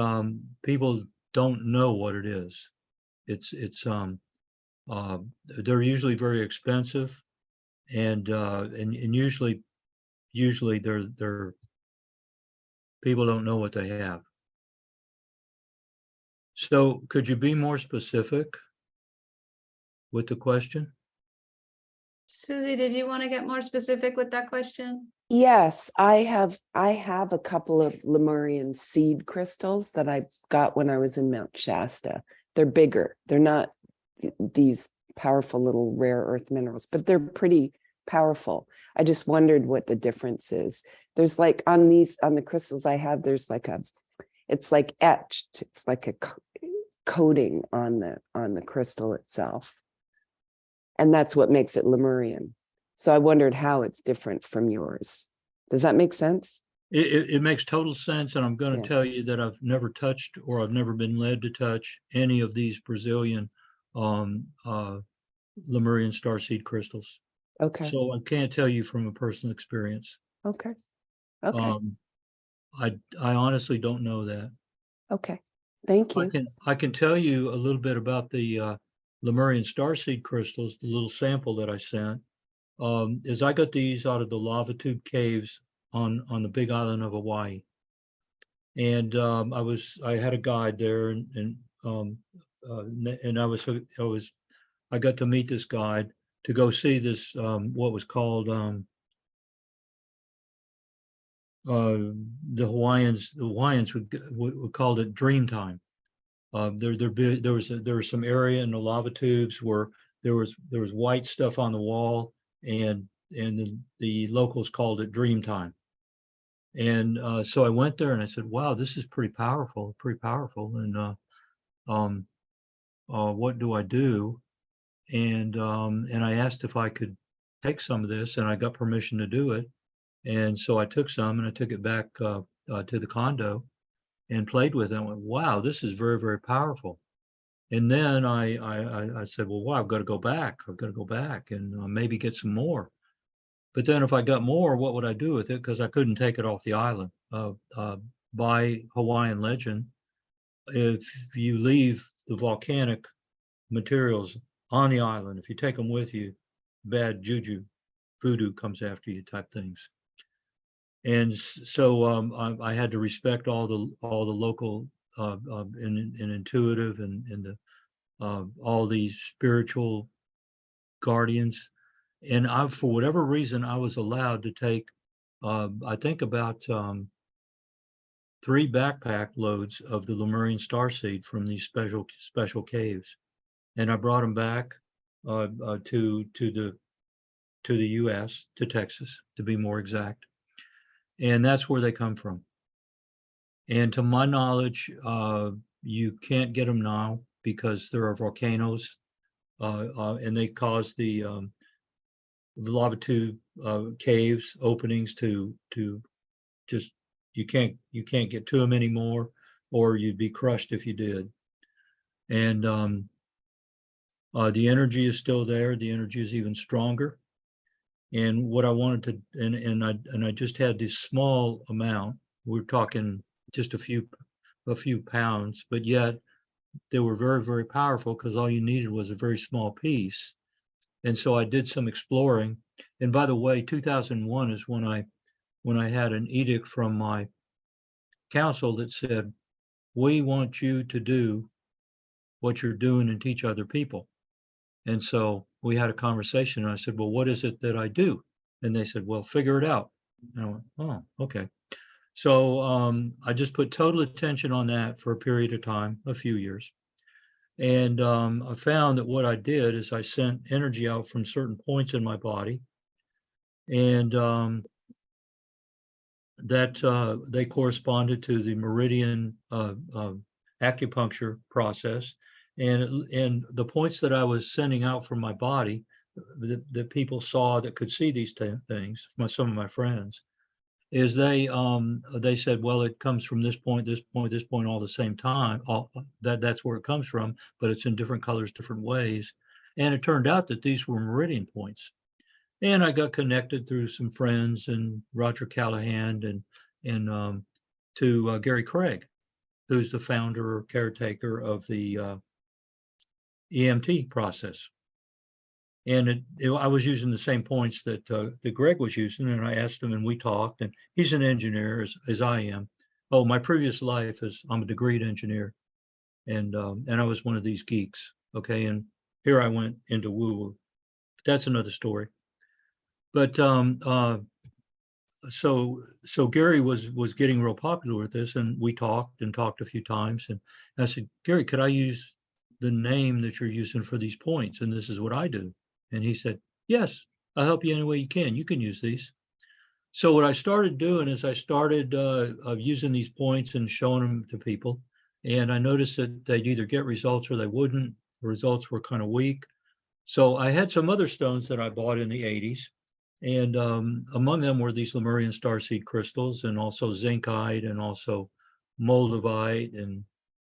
people don't know what it is. They're usually very expensive, and usually they're people don't know what they have. So could you be more specific with the question? Susie, did you want to get more specific with that question? Yes, I have a couple of Lemurian seed crystals that I got when I was in Mount Shasta. They're bigger. They're not these powerful little rare earth minerals, but they're pretty powerful. I just wondered what the difference is. There's like on the crystals I have, there's like it's like etched. It's like a coating on the crystal itself. And that's what makes it Lemurian. So I wondered how it's different from yours. Does that make sense? It makes total sense, and I'm going to Yeah. tell you that I've never touched, or I've never been led to touch, any of these Brazilian Lemurian starseed crystals. Okay. So I can't tell you from a personal experience. Okay. Okay. I honestly don't know that. Okay. Thank you. I can tell you a little bit about the Lemurian starseed crystals, the little sample that I sent. Is I got these out of the lava tube caves on the big island of Hawaii. And I had a guide there, and I got to meet this guide to go see this what was called the Hawaiians would call it Dreamtime. There was some area in the lava tubes where there was white stuff on the wall, and the locals called it Dreamtime. And so I went there and I said, wow, this is pretty powerful. And what do I do? And I asked if I could take some of this, and I got permission to do it. And so I took some, and I took it back to the condo and played with it. I went, wow, this is very, very powerful. And then I said, well, wow, I've got to go back. And maybe get some more. But then if I got more, what would I do with it? Because I couldn't take it off the island. By Hawaiian legend, if you leave the volcanic materials on the island, if you take them with you, bad juju, voodoo comes after you type things. And so I had to respect all the local and intuitive and the all these spiritual guardians. And for whatever reason, I was allowed to take, I think about 3 backpack loads of the Lemurian starseed from these special caves, and I brought them back to the U.S., to Texas, to be more exact, and that's where they come from. And to my knowledge, you can't get them now because there are volcanoes, and they cause the lava tube caves openings to just you can't get to them anymore, or you'd be crushed if you did. And the energy is still there. The energy is even stronger. And what I wanted to, and I just had this small amount. We're talking just a few pounds, but yet they were very, very powerful because all you needed was a very small piece. And so I did some exploring. And by the way, 2001 is when I had an edict from my council that said, we want you to do what you're doing and teach other people. And so we had a conversation and I said, well, what is it that I do? And they said, well, figure it out. And I went, oh, okay. So I just put total attention on that for a period of time, a few years. And I found that what I did is I sent energy out from certain points in my body, and that they corresponded to the meridian acupuncture process. And the points that I was sending out from my body that people saw that could see these things, some of my friends, is they said, well, it comes from this point, this point, this point, all the same time. That's where it comes from, but it's in different colors, different ways. And it turned out that these were meridian points. And I got connected through some friends and Roger Callahan and to Gary Craig, who's the founder or caretaker of the EMT process. And I was using the same points that Greg was using, and I asked him, and we talked. And he's an engineer, as I am. Oh, my previous life is I'm a degreed engineer, and I was one of these geeks. Okay, and here I went into woo-woo. That's another story. But so Gary was getting real popular with this, and we talked a few times, and I said, Gary, could I use the name that you're using for these points? And this is what I do. And he said, yes, I'll help you any way you can. You can use these. So what I started doing is I started using these points and showing them to people. And I noticed that they'd either get results or they wouldn't. The results were kind of weak. So I had some other stones that I bought in the 80s. And among them were these Lemurian starseed crystals, and also zincite, and also moldavite and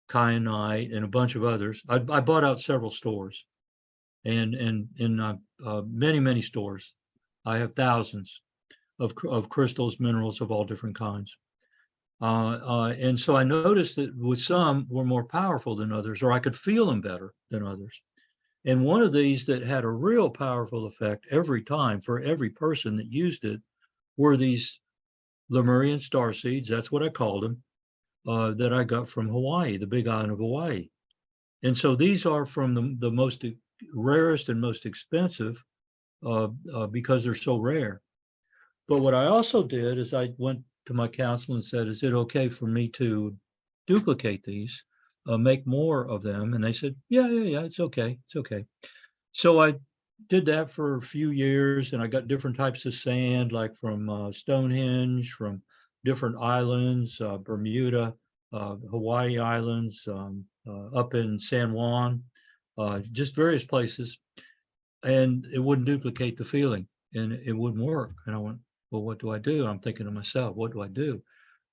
kyanite and a bunch of others. I bought out several stores. And in many stores, I have thousands of crystals, minerals of all different kinds. And so I noticed that with some were more powerful than others, or I could feel them better than others. And one of these that had a real powerful effect every time for every person that used it were these Lemurian starseeds, that's what I called them, that I got from Hawaii, the big island of Hawaii. And so these are from the most rarest and most expensive because they're so rare. But what I also did is I went to my council and said, is it okay for me to duplicate these, make more of them? And they said, yeah, it's okay. It's okay. So I did that for a few years, and I got different types of sand, like from Stonehenge, from different islands, Bermuda, Hawaii Islands, up in San Juan, just various places. And it wouldn't duplicate the feeling, and it wouldn't work. And I went, well, what do I do? I'm thinking to myself, what do I do?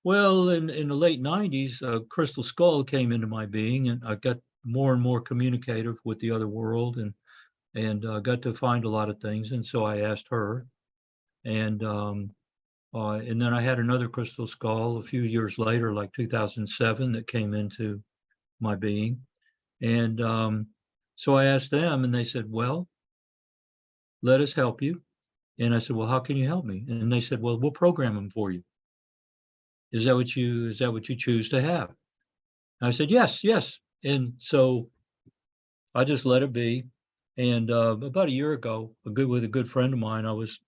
Well, in the late 90s, Crystal Skull came into my being, and I got more and more communicative with the other world, and got to find a lot of things. And so I asked her, and then I had another Crystal Skull a few years later, like 2007, that came into my being. And so I asked them, and they said, well, let us help you. And I said, well, how can you help me? And they said, well, we'll program them for you. is that what you choose to have? And I said, yes, yes. And so I just let it be. And about a year ago, with a good friend of mine, I was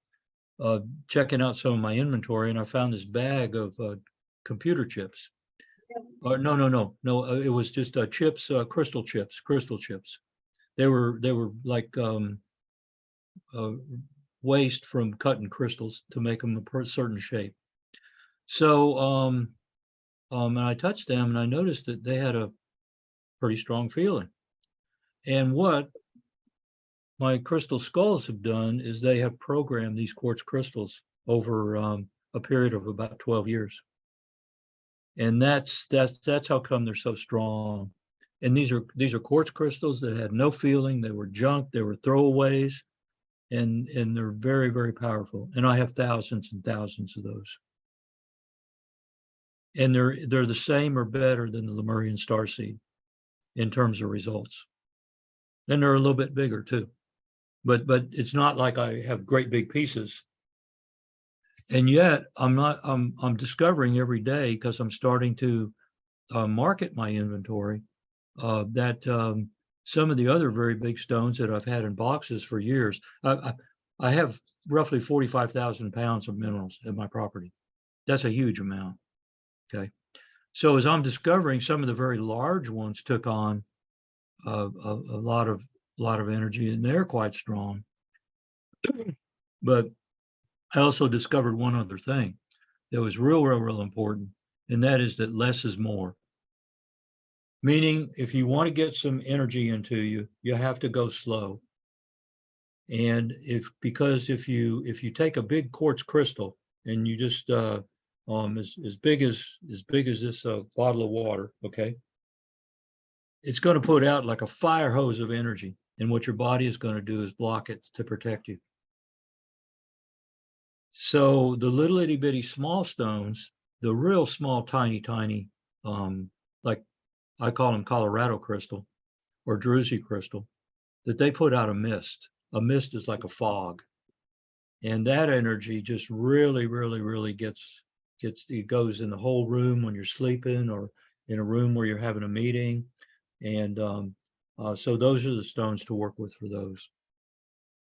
checking out some of my inventory, and I found this bag of computer chips. No, it was just chips, crystal chips. They were like waste from cutting crystals to make them a certain shape. So and I touched them, and I noticed that they had a pretty strong feeling. And what my crystal skulls have done is they have programmed these quartz crystals over a period of about 12 years. And that's how come they're so strong. And these are quartz crystals that had no feeling. They were junk. They were throwaways, and they're very, very powerful. And I have thousands and thousands of those. And they're the same or better than the Lemurian starseed in terms of results. And they're a little bit bigger too. But it's not like I have great big pieces. And yet I'm discovering every day, because I'm starting to market my inventory, that some of the other very big stones that I've had in boxes for years, I have roughly 45,000 pounds of minerals in my property. That's a huge amount. Okay. So as I'm discovering, some of the very large ones took on a lot of energy, and they're quite strong. But I also discovered one other thing that was real important, and that is that less is more. Meaning, if you want to get some energy into you, you have to go slow. And if you take a big quartz crystal and you just as big as this bottle of water, okay, it's going to put out like a fire hose of energy, and what your body is going to do is block it to protect you. So the little itty bitty small stones, the real small, tiny, like I call them Colorado crystal or Druzy crystal, that they put out a mist. A mist is like a fog. And that energy just really gets, it goes in the whole room when you're sleeping, or in a room where you're having a meeting. And so those are the stones to work with for those.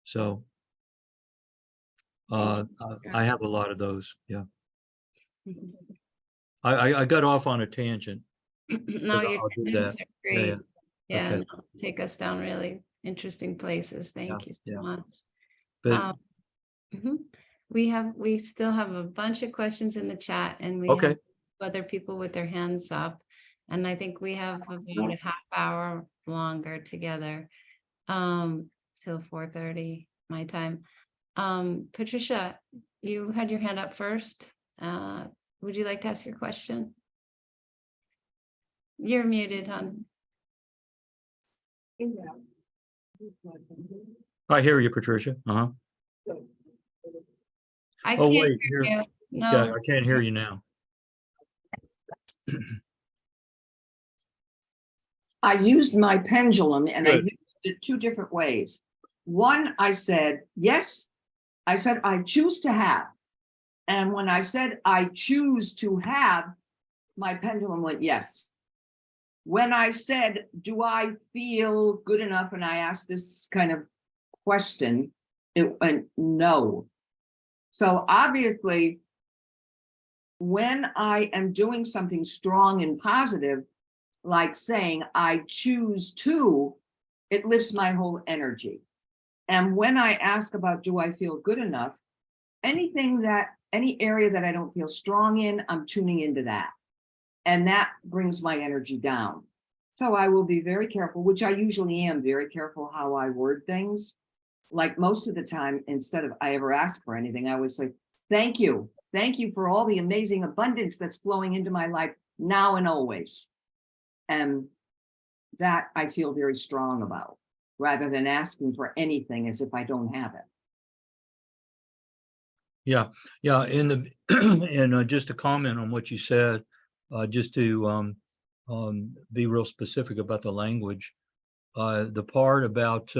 So I have a lot of those. Yeah. I got off on a tangent. No, I'll do that. great. Yeah, Okay. no, take us down really interesting places. Thank you so much. But Mhm. We still have a bunch of questions in the chat, and we okay. have other people with their hands up. And I think we have about a half hour longer together, till 4:30 my time. Patricia, you had your hand up first. Would you like to ask your question? You're muted, hon. I hear you, Patricia. Uh-huh. I Oh, can't wait, hear here. you. No. Yeah, I can't hear you now. I used my pendulum and I Good. used it two different ways. One, I said, yes, I said, I choose to have. And when I said, I choose to have, my pendulum went yes. When I said, do I feel good enough? And I asked this kind of question, it went no. So obviously, when I am doing something strong and positive, like saying I choose to, it lifts my whole energy. And when I ask about, do I feel good enough? Any area that I don't feel strong in, I'm tuning into that. And that brings my energy down. So I will be very careful, which I usually am, very careful how I word things. Like most of the time, instead of I ever ask for anything, I would say, thank you. Thank you for all the amazing abundance that's flowing into my life now and always. And that I feel very strong about, rather than asking for anything as if I don't have it. Yeah. And just to comment on what you said, just to be real specific about the language, the part about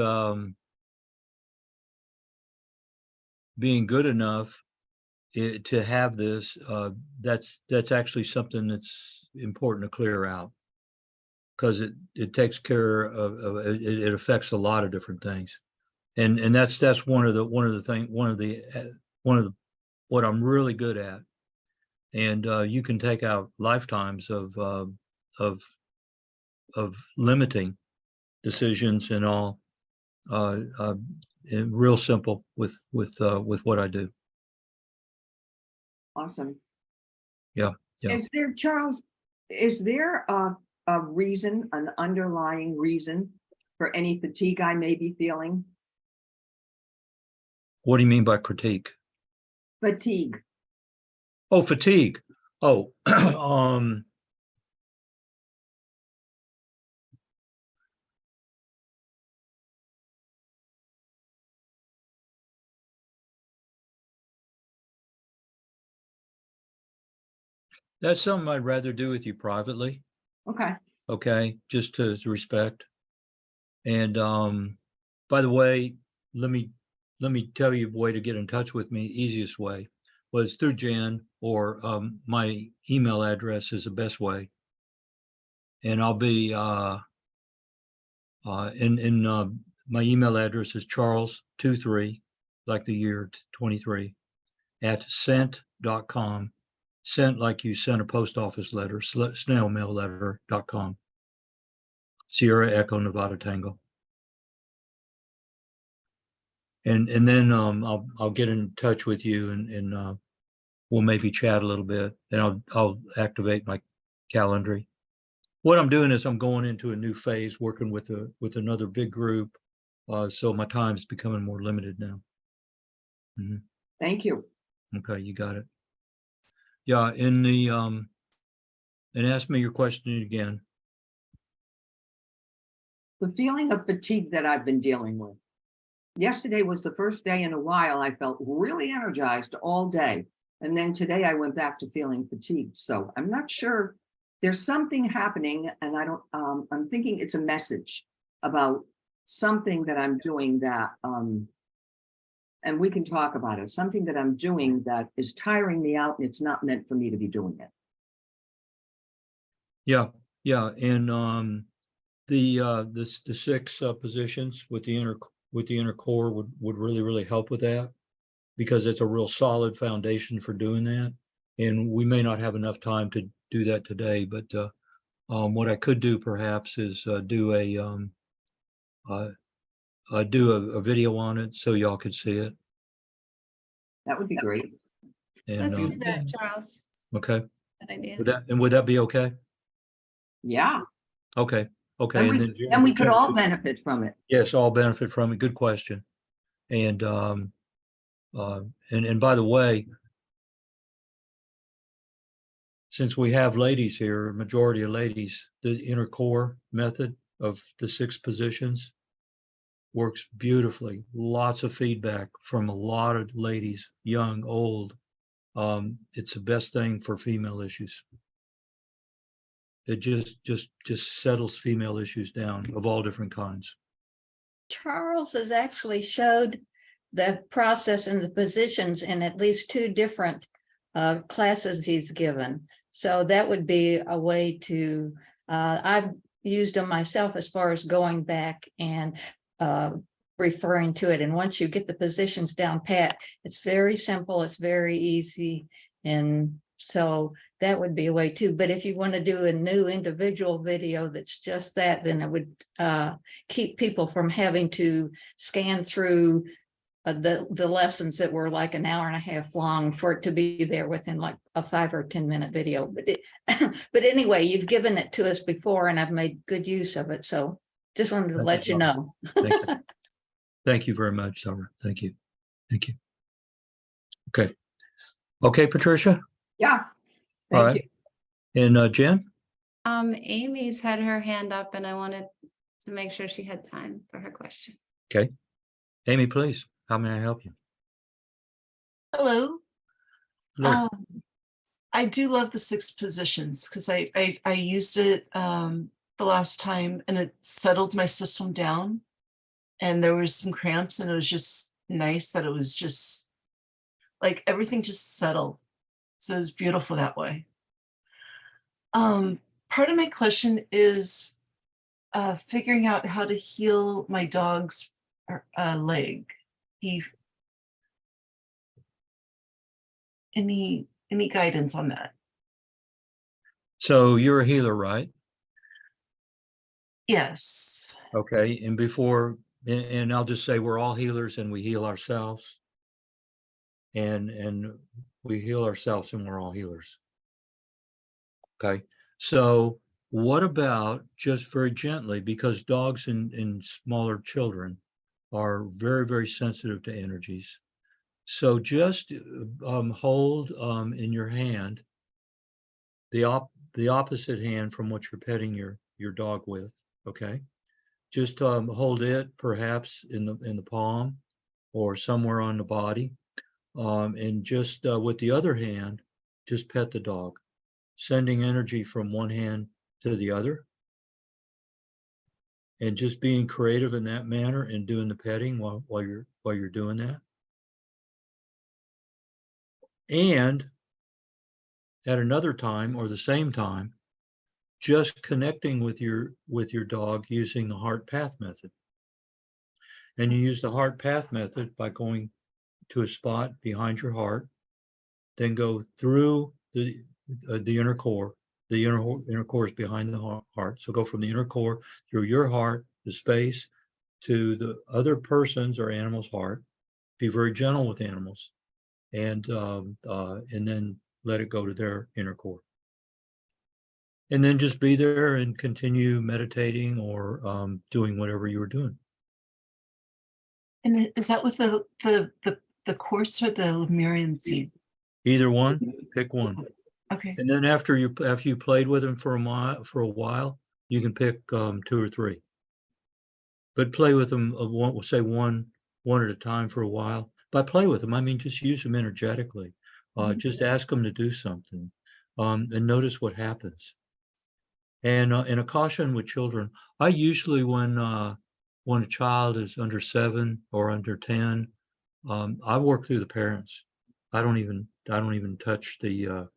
being good enough to have this, that's actually something that's important to clear out. Because it takes care of it affects a lot of different things. And that's one of the what I'm really good at. And you can take out lifetimes of limiting decisions and all, and real simple with what I do. Awesome. Yeah. Is there, Charles, is there a reason, an underlying reason for any fatigue I may be feeling? What do you mean by critique? Fatigue. Oh, fatigue. Oh, that's something I'd rather do with you privately. Okay. Okay, just to respect. And by the way, let me tell you a way to get in touch with me. Easiest way was through Jan, or my email address is the best way. And I'll be my email address is Charles23, like the year 23, @sent.com. Sent like you sent a post office letter, snail mail letter.com. Sierra Echo Nevada Tango. And then I'll get in touch with you, and we'll maybe chat a little bit, and I'll activate my calendar. What I'm doing is I'm going into a new phase, working with another big group, so my time's becoming more limited now. Mhm. Thank you. Okay, you got it. Yeah, and ask me your question again. The feeling of fatigue that I've been dealing with. Yesterday was the first day in a while I felt really energized all day. And then today I went back to feeling fatigued. So I'm not sure. There's something happening, and I don't, I'm thinking it's a message about something that I'm doing that, and we can talk about it, something that I'm doing that is tiring me out, and it's not meant for me to be doing it. Yeah, and the 6 positions with the inner core would really help with that, because it's a real solid foundation for doing that. And we may not have enough time to do that today, but what I could do perhaps is do a video on it so y'all could see it. That would be great. And Let's do that, Charles. okay, Good idea. would that be okay? Yeah. Okay, And then we, and we could all benefit from it. Yes, all benefit from it. Good question. And and by the way, since we have ladies here, majority of ladies, the inner core method of the 6 positions works beautifully. Lots of feedback from a lot of ladies, young, old. It's the best thing for female issues. It just settles female issues down of all different kinds. Charles has actually showed the process and the positions in at least 2 different classes he's given. So that would be a way to, I've used them myself as far as going back and referring to it. And once you get the positions down pat, it's very simple, it's very easy. And so that would be a way too. But if you want to do a new individual video that's just that, then it would keep people from having to scan through the lessons that were like an hour and a half long for it to be there within like a 5 or 10 minute video. But but anyway, you've given it to us before and I've made good use of it. So just wanted to let you know. Thank you. Thank you very much, Summer. Thank you. Thank you. Okay. Okay, Patricia. Yeah. All Thank right. you. And Jen? Amy's had her hand up and I wanted to make sure she had time for her question. Okay. Amy, please. How may I help you? Hello. Look, I do love the 6 positions because I used it the last time and it settled my system down. And there was some cramps and it was just nice that it was just Like everything just settled. So it's beautiful that way. Part of my question is figuring out how to heal my dog's leg. Any guidance on that? So you're a healer, right? Yes. Okay, and I'll just say we're all healers and we heal ourselves. And we heal ourselves and we're all healers. Okay, so what about just very gently, because dogs and smaller children are very, very sensitive to energies. So just hold in your hand the opposite hand from what you're petting your dog with. Okay, just hold it perhaps in the palm or somewhere on the body, and just with the other hand, just pet the dog, sending energy from one hand to the other, and just being creative in that manner and doing the petting while you're doing that. And at another time or the same time, just connecting with your dog using the heart path method. And you use the heart path method by going to a spot behind your heart, then go through the inner core. The inner core is behind the heart. So go from the inner core through your heart, the space, to the other person's or animal's heart. Be very gentle with animals, and then let it go to their inner core. And then just be there and continue meditating or doing whatever you were doing. And is that with the quartz or the Lemurian seed? Either one, pick one. Okay. And then after you played with them for a while, you can pick 2 or 3. But play with them one at a time for a while. By play with them, I mean just use them energetically. Just ask them to do something, and notice what happens. And a caution with children, I usually when a child is under 7 or under 10, I work through the parents. I don't even touch the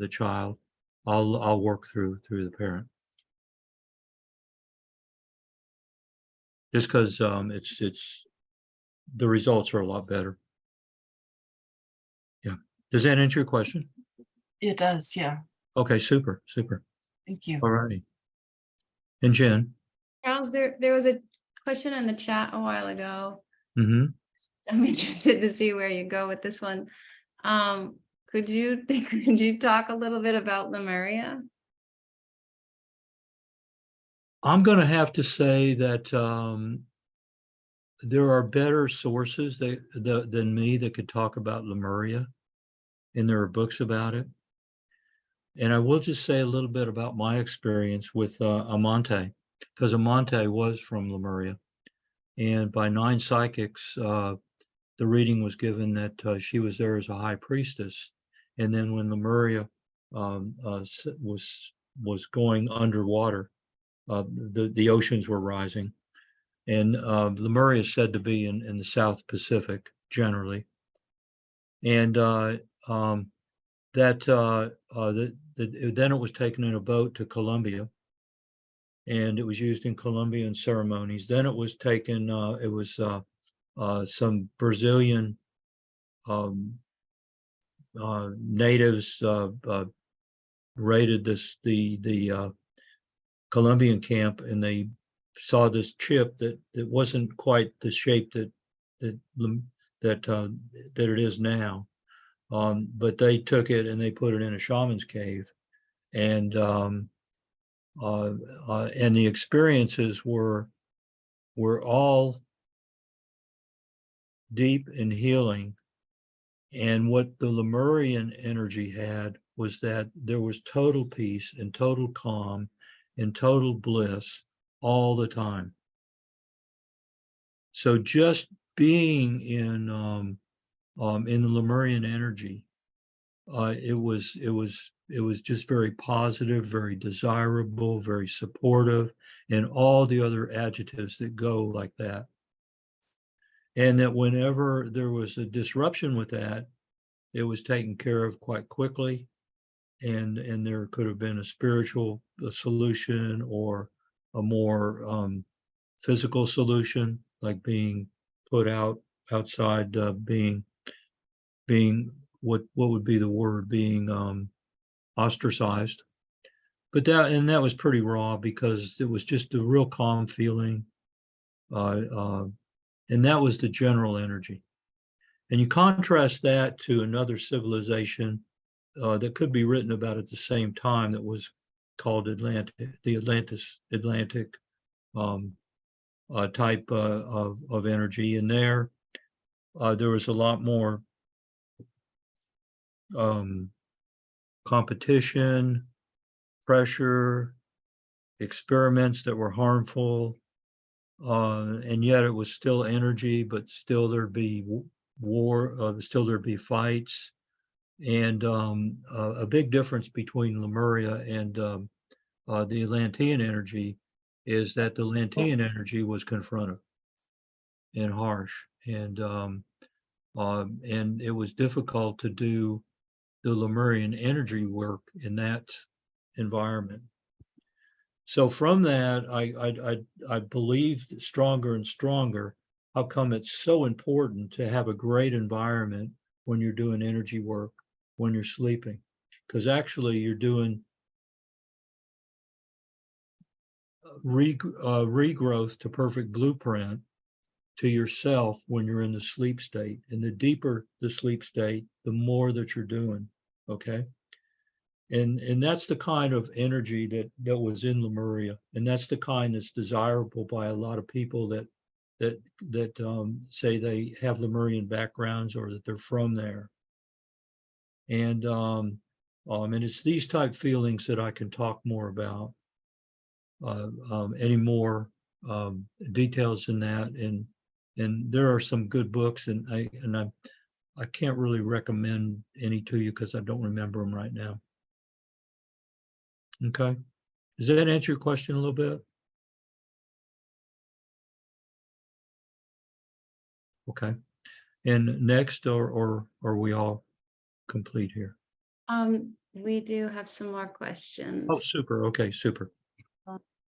child. I'll work through the parent. Just because it's the results are a lot better. Yeah. Does that answer your question? It does, yeah. Okay, super. Thank you. All right. And Jen? Charles, there was a question in the chat a while ago. Mm-hmm. I'm interested to see where you go with this one. Could you talk a little bit about Lemuria? I'm going to have to say that there are better sources than me that could talk about Lemuria, and there are books about it. And I will just say a little bit about my experience with Amante, because Amante was from Lemuria. And by 9 psychics, the reading was given that she was there as a high priestess. And then when Lemuria was going underwater, the oceans were rising. And Lemuria is said to be in the South Pacific generally. And then it was taken in a boat to Colombia, and it was used in Colombian ceremonies. Then it was taken. Some Brazilian natives raided the Colombian camp, and they saw this chip that wasn't quite the shape that it is now. But they took it and they put it in a shaman's cave, and the experiences were all deep and healing. And what the Lemurian energy had was that there was total peace and total calm and total bliss all the time. So just being in the Lemurian energy, it was just very positive, very desirable, very supportive, and all the other adjectives that go like that. And that whenever there was a disruption with that, it was taken care of quite quickly. And there could have been a spiritual solution or a more physical solution, like being put outside, being what would be the word, being ostracized. But that was pretty raw because it was just a real calm feeling. And that was the general energy. And you contrast that to another civilization that could be written about at the same time, that was called the Atlantic type of energy. And there was a lot more competition, pressure, experiments that were harmful, and yet it was still energy, but still there'd be war, still there'd be fights. And a big difference between Lemuria and the Atlantean energy is that the Atlantean energy was confrontive and harsh, and it was difficult to do the Lemurian energy work in that environment. So from that, I believed stronger and stronger how come it's so important to have a great environment when you're doing energy work, when you're sleeping, because actually you're doing regrowth to perfect blueprint to yourself when you're in the sleep state. And the deeper the sleep state, the more that you're doing. Okay. And that's the kind of energy that was in Lemuria, and that's the kind that's desirable by a lot of people that say they have Lemurian backgrounds or that they're from there. And it's these type feelings that I can talk more about. Any more details in that, and there are some good books, and I can't really recommend any to you because I don't remember them right now. Okay. Does that answer your question a little bit? Okay. And next, or are we all complete here? We do have some more questions. Oh, super. Okay, super.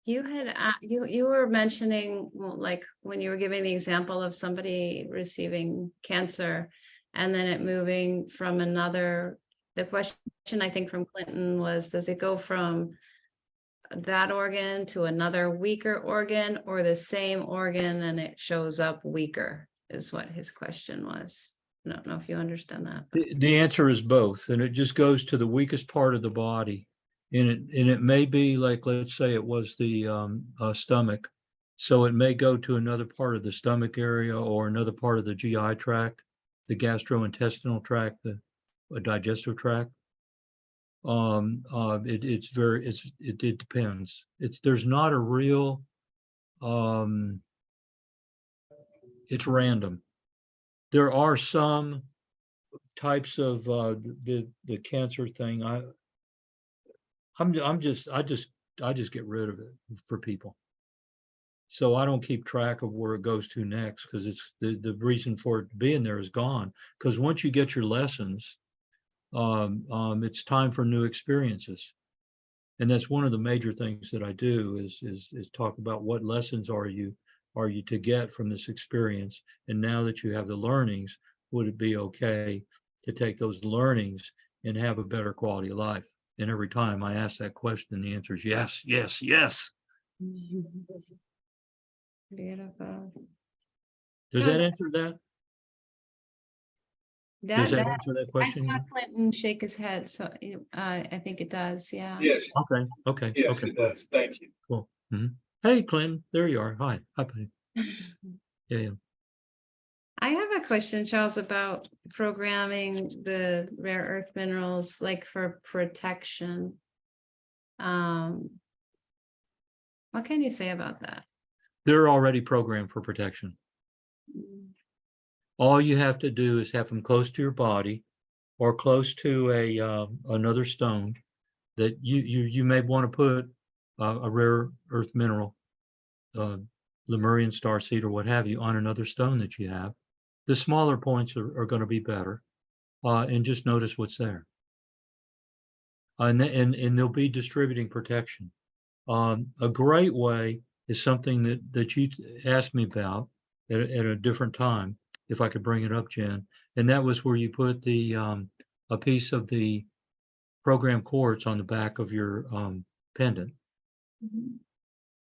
You had you were mentioning, well, like when you were giving the example of somebody receiving cancer and then it moving from another. The question I think from Clinton was, does it go from that organ to another weaker organ, or the same organ and it shows up weaker, is what his question was. I don't know if you understand that. The answer is both, and it just goes to the weakest part of the body. And it may be like, let's say it was the stomach. So it may go to another part of the stomach area or another part of the GI tract, the gastrointestinal tract, the digestive tract. It depends. There's not a real, it's random. There are some types of the cancer thing. I just get rid of it for people. So I don't keep track of where it goes to next, because it's the reason for it being there is gone. Because once you get your lessons, it's time for new experiences. And that's one of the major things that I do is talk about what lessons are you to get from this experience. And now that you have the learnings, would it be okay to take those learnings and have a better quality of life? And every time I ask that question, the answer is yes, yes, yes. Beautiful. Does that answer that? Does that answer that I question? saw Clinton shake his head, so I think it does. Yeah. Yes, Okay. yes, Okay. it does. Thank you. Cool. Mhm. Hey, Clinton, there you are. Hi, buddy. Yeah. I have a question, Charles, about programming the rare earth minerals, like for protection. What can you say about that? They're already programmed for protection. All you have to do is have them close to your body or close to another stone that you may want to put a rare earth mineral Lemurian starseed or what have you on another stone that you have. The smaller points are going to be better, and just notice what's there. And they'll be distributing protection. A great way is something that you asked me about at a different time, if I could bring it up, Jen, and that was where you put the a piece of the program quartz on the back of your pendant. Mhm.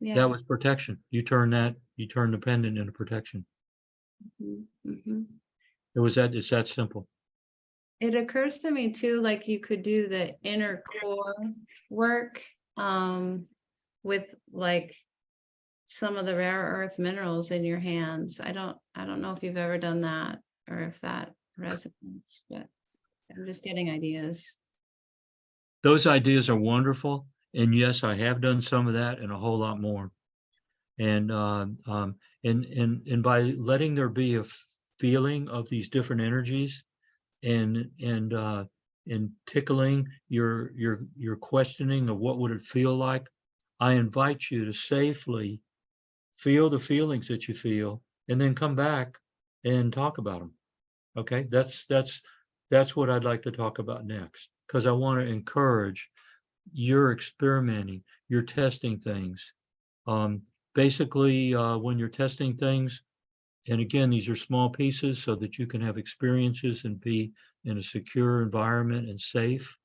Yeah. That was protection. You turn the pendant into protection. Mhm, mhm. It's that simple. It occurs to me too, like you could do the inner core work with like some of the rare earth minerals in your hands. I don't know if you've ever done that or if that resonates, but I'm just getting ideas. Those ideas are wonderful. And yes, I have done some of that and a whole lot more. And by letting there be a feeling of these different energies and tickling your questioning of what would it feel like, I invite you to safely feel the feelings that you feel and then come back and talk about them. Okay, that's what I'd like to talk about next, because I want to encourage your experimenting, you're testing things. Basically, when you're testing things, and again, these are small pieces so that you can have experiences and be in a secure environment and safe.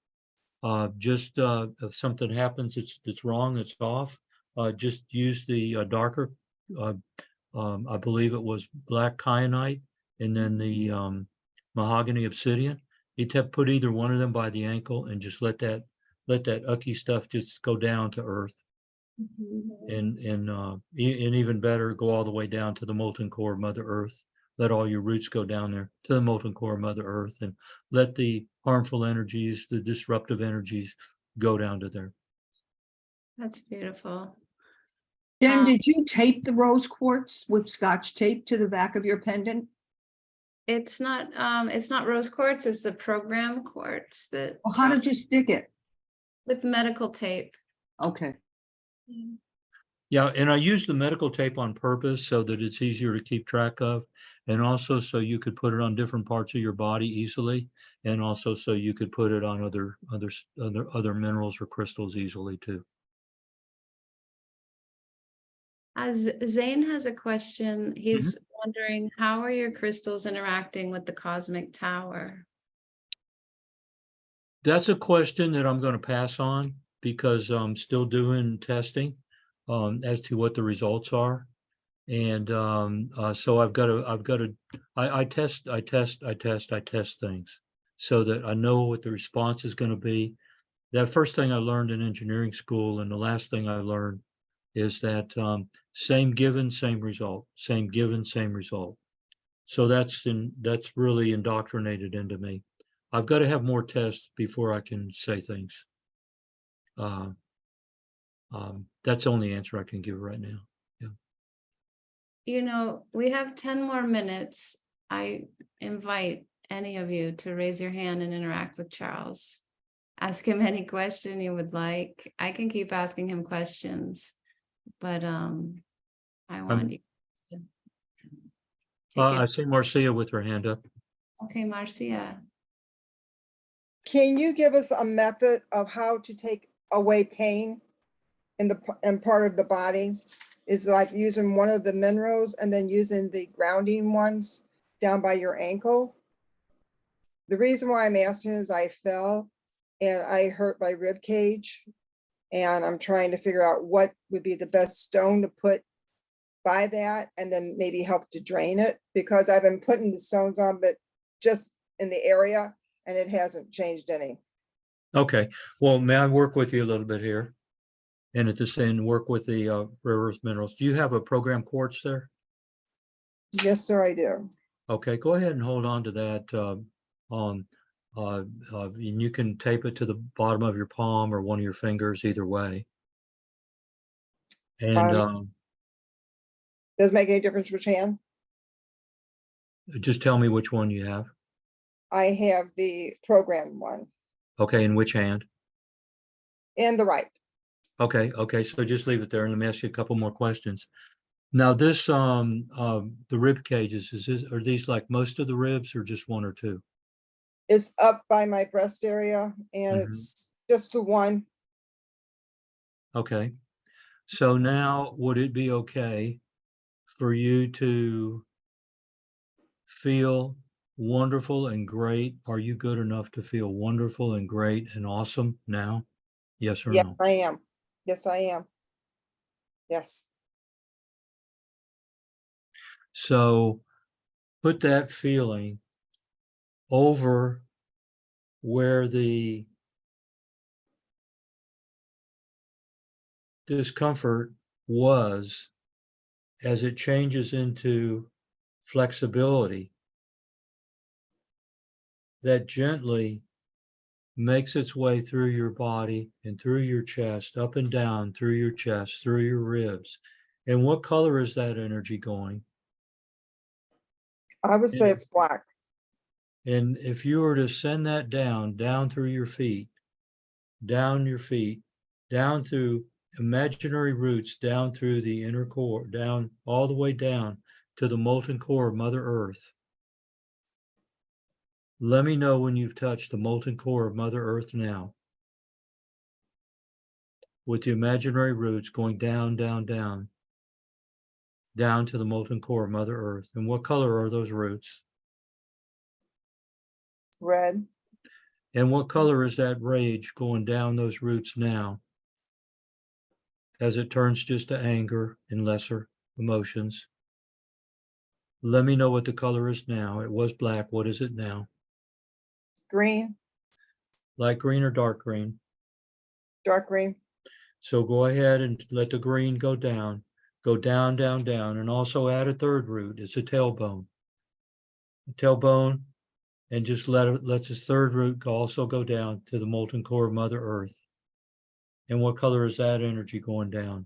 Just if something happens that's wrong, that's off, just use the darker, I believe it was black kyanite, and then the mahogany obsidian. You put either one of them by the ankle and just let that ucky stuff just go down to earth. And even better, go all the way down to the molten core of Mother Earth. Let all your roots go down there to the molten core of Mother Earth, and let the harmful energies, the disruptive energies, go down to there. That's beautiful. Jen, did you tape the rose quartz with Scotch tape to the back of your pendant? It's not rose quartz, it's the program quartz that Well, how did you stick it? with medical tape. Okay. Yeah, and I used the medical tape on purpose so that it's easier to keep track of, and also so you could put it on different parts of your body easily, and also so you could put it on other minerals or crystals easily too. As Zane has a question, he's wondering, how are your crystals interacting with the cosmic tower? That's a question that I'm going to pass on because I'm still doing testing as to what the results are. And so I test things so that I know what the response is going to be. That first thing I learned in engineering school, and the last thing I learned is that same given, same result, same given, same result. So that's really indoctrinated into me. I've got to have more tests before I can say things. That's the only answer I can give right now. Yeah. You know, we have 10 more minutes. I invite any of you to raise your hand and interact with Charles. Ask him any question you would like. I can keep asking him questions, but I want you to take I it. see Marcia with her hand up. Okay, Marcia. Can you give us a method of how to take away pain in part of the body? Is like using one of the minerals and then using the grounding ones down by your ankle? The reason why I'm asking is I fell and I hurt my rib cage, and I'm trying to figure out what would be the best stone to put by that and then maybe help to drain it, because I've been putting the stones on, but just in the area, and it hasn't changed any. Okay, well, may I work with you a little bit here? And at the same, work with the rare earth minerals. Do you have a program quartz there? Yes, sir, I do. Okay, go ahead and hold on to that. And you can tape it to the bottom of your palm or one of your fingers, either way. And Does it make any difference which hand? just tell me which one you have. I have the programmed one Okay, in which hand? in the right. Okay, so just leave it there and let me ask you a couple more questions. Now this, the rib cages, are these like most of the ribs or just one or two? It's up by my breast area and Mhm. it's just the one. Okay. So now would it be okay for you to feel wonderful and great? Are you good enough to feel wonderful and great and awesome now? Yes or Yes, no? I am. Yes, I am. Yes. So put that feeling over where the discomfort was as it changes into flexibility that gently makes its way through your body and through your chest, up and down through your chest, through your ribs. And what color is that energy going? I would say And, it's black. and if you were to send that down through your feet, down your feet, down through imaginary roots, down through the inner core, down all the way down to the molten core of Mother Earth. Let me know when you've touched the molten core of Mother Earth now, with the imaginary roots going down, down, down, down to the molten core of Mother Earth. And what color are those roots? Red. And what color is that rage going down those roots now as it turns just to anger and lesser emotions? Let me know what the color is now. It was black. What is it now? Green. Light green or dark green? Dark green. So go ahead and let the green go down, down, down, and also add a third root. It's a tailbone. Tailbone, and just let this third root also go down to the molten core of Mother Earth. And what color is that energy going down?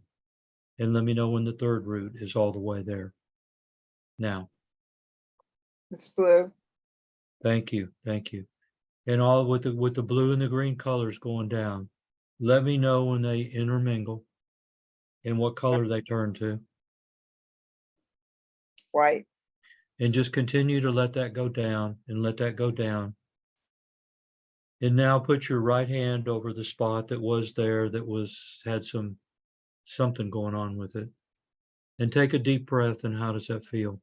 And let me know when the third root is all the way there. Now, It's blue. thank you, thank you. And all with the blue and the green colors going down. Let me know when they intermingle and what color they turn to. White. And just continue to let that go down and let that go down. And now put your right hand over the spot that was there that had something going on with it. And take a deep breath. And how does that feel?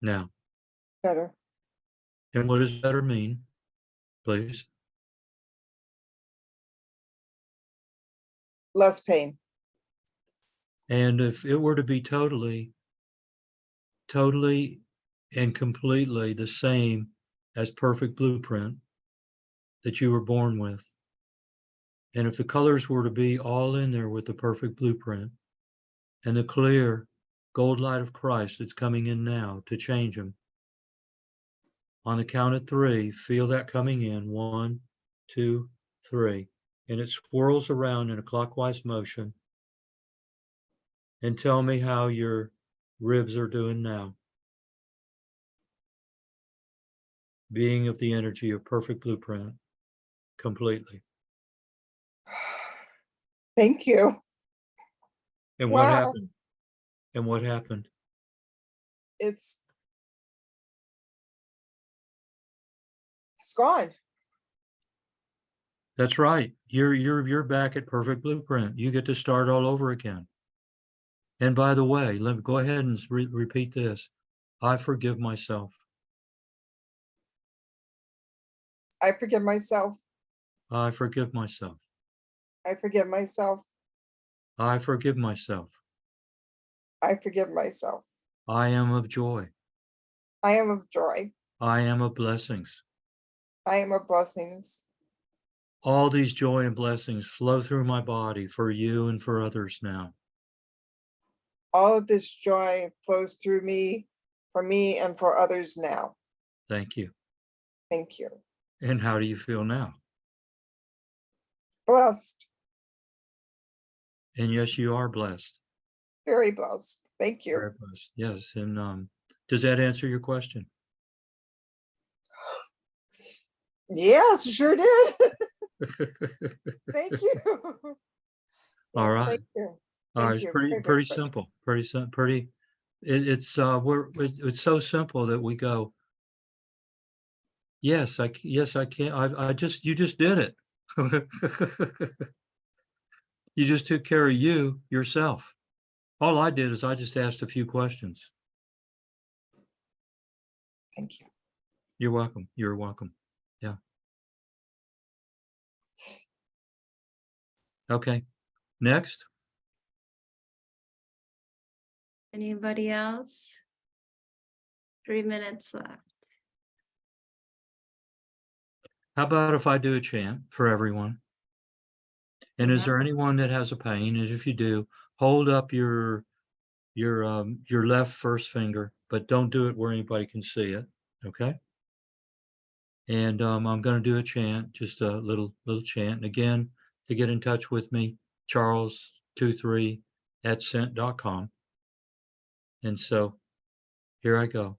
Now, Better. and what does better mean, please? Less pain. And if it were to be totally and completely the same as perfect blueprint that you were born with, and if the colors were to be all in there with the perfect blueprint and the clear gold light of Christ that's coming in now to change them, on the count of 3, feel that coming in. 1, 2, 3. And it swirls around in a clockwise motion. And tell me how your ribs are doing now. Being of the energy of perfect blueprint completely. Thank you. And what Wow. happened? And what happened? It's gone. That's right. You're back at perfect blueprint. You get to start all over again. And by the way, let me go ahead and repeat this. I forgive myself. I forgive myself. I forgive myself. I forgive myself. I forgive myself. I forgive myself. I am of joy. I am of joy. I am of blessings. I am of blessings. All these joy and blessings flow through my body for you and for others now. All of this joy flows through me, for me, and for others now. Thank you. Thank you. And how do you feel now? Blessed. And yes, you are blessed. Very blessed. Thank you. Very blessed. Yes. And does that answer your question? Yes, sure did. Thank you. All Yes, right. thank you. All Thank right, it's you pretty, very, very pretty much. simple, pretty, it's so simple that we go, yes, yes, I can, you just did it. You just took care of you, yourself. All I did is I just asked a few questions. Thank you. You're welcome. You're welcome. Yeah. Okay. Next. Anybody else? 3 minutes left. How about if I do a chant for everyone? And is there anyone that has a pain? And if you do, hold up your left first finger, but don't do it where anybody can see it. Okay. And I'm going to do a chant, just a little chant. And again, to get in touch with me, charles23@scent.com. And so here I go.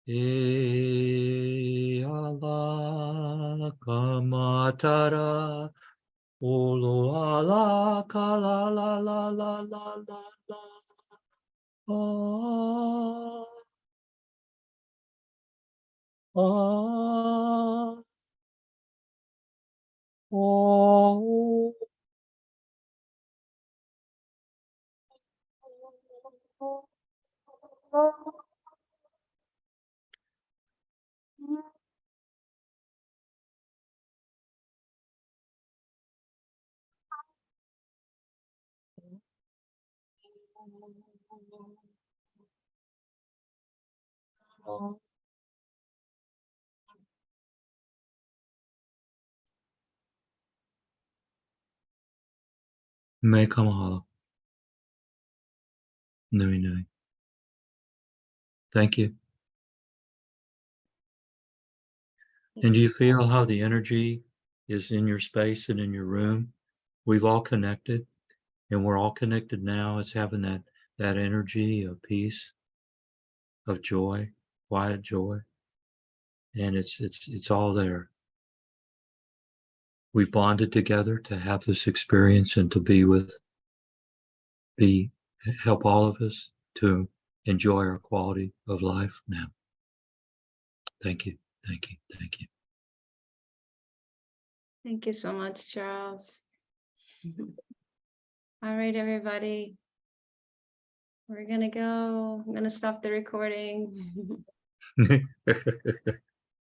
E ala kamatara ulu ala kala la la la la la la. Oh, oh, Me kamahalo. Nui nui. Thank you. And do you feel how the energy is in your space and in your room? We've all connected, and we're all connected now. It's having that energy of peace, of joy, quiet joy, and it's all there. We bonded together to have this experience and to help all of us to enjoy our quality of life now. Thank you, thank you, thank you. Thank you so much, Charles. All right, everybody. We're gonna go. I'm gonna stop the recording.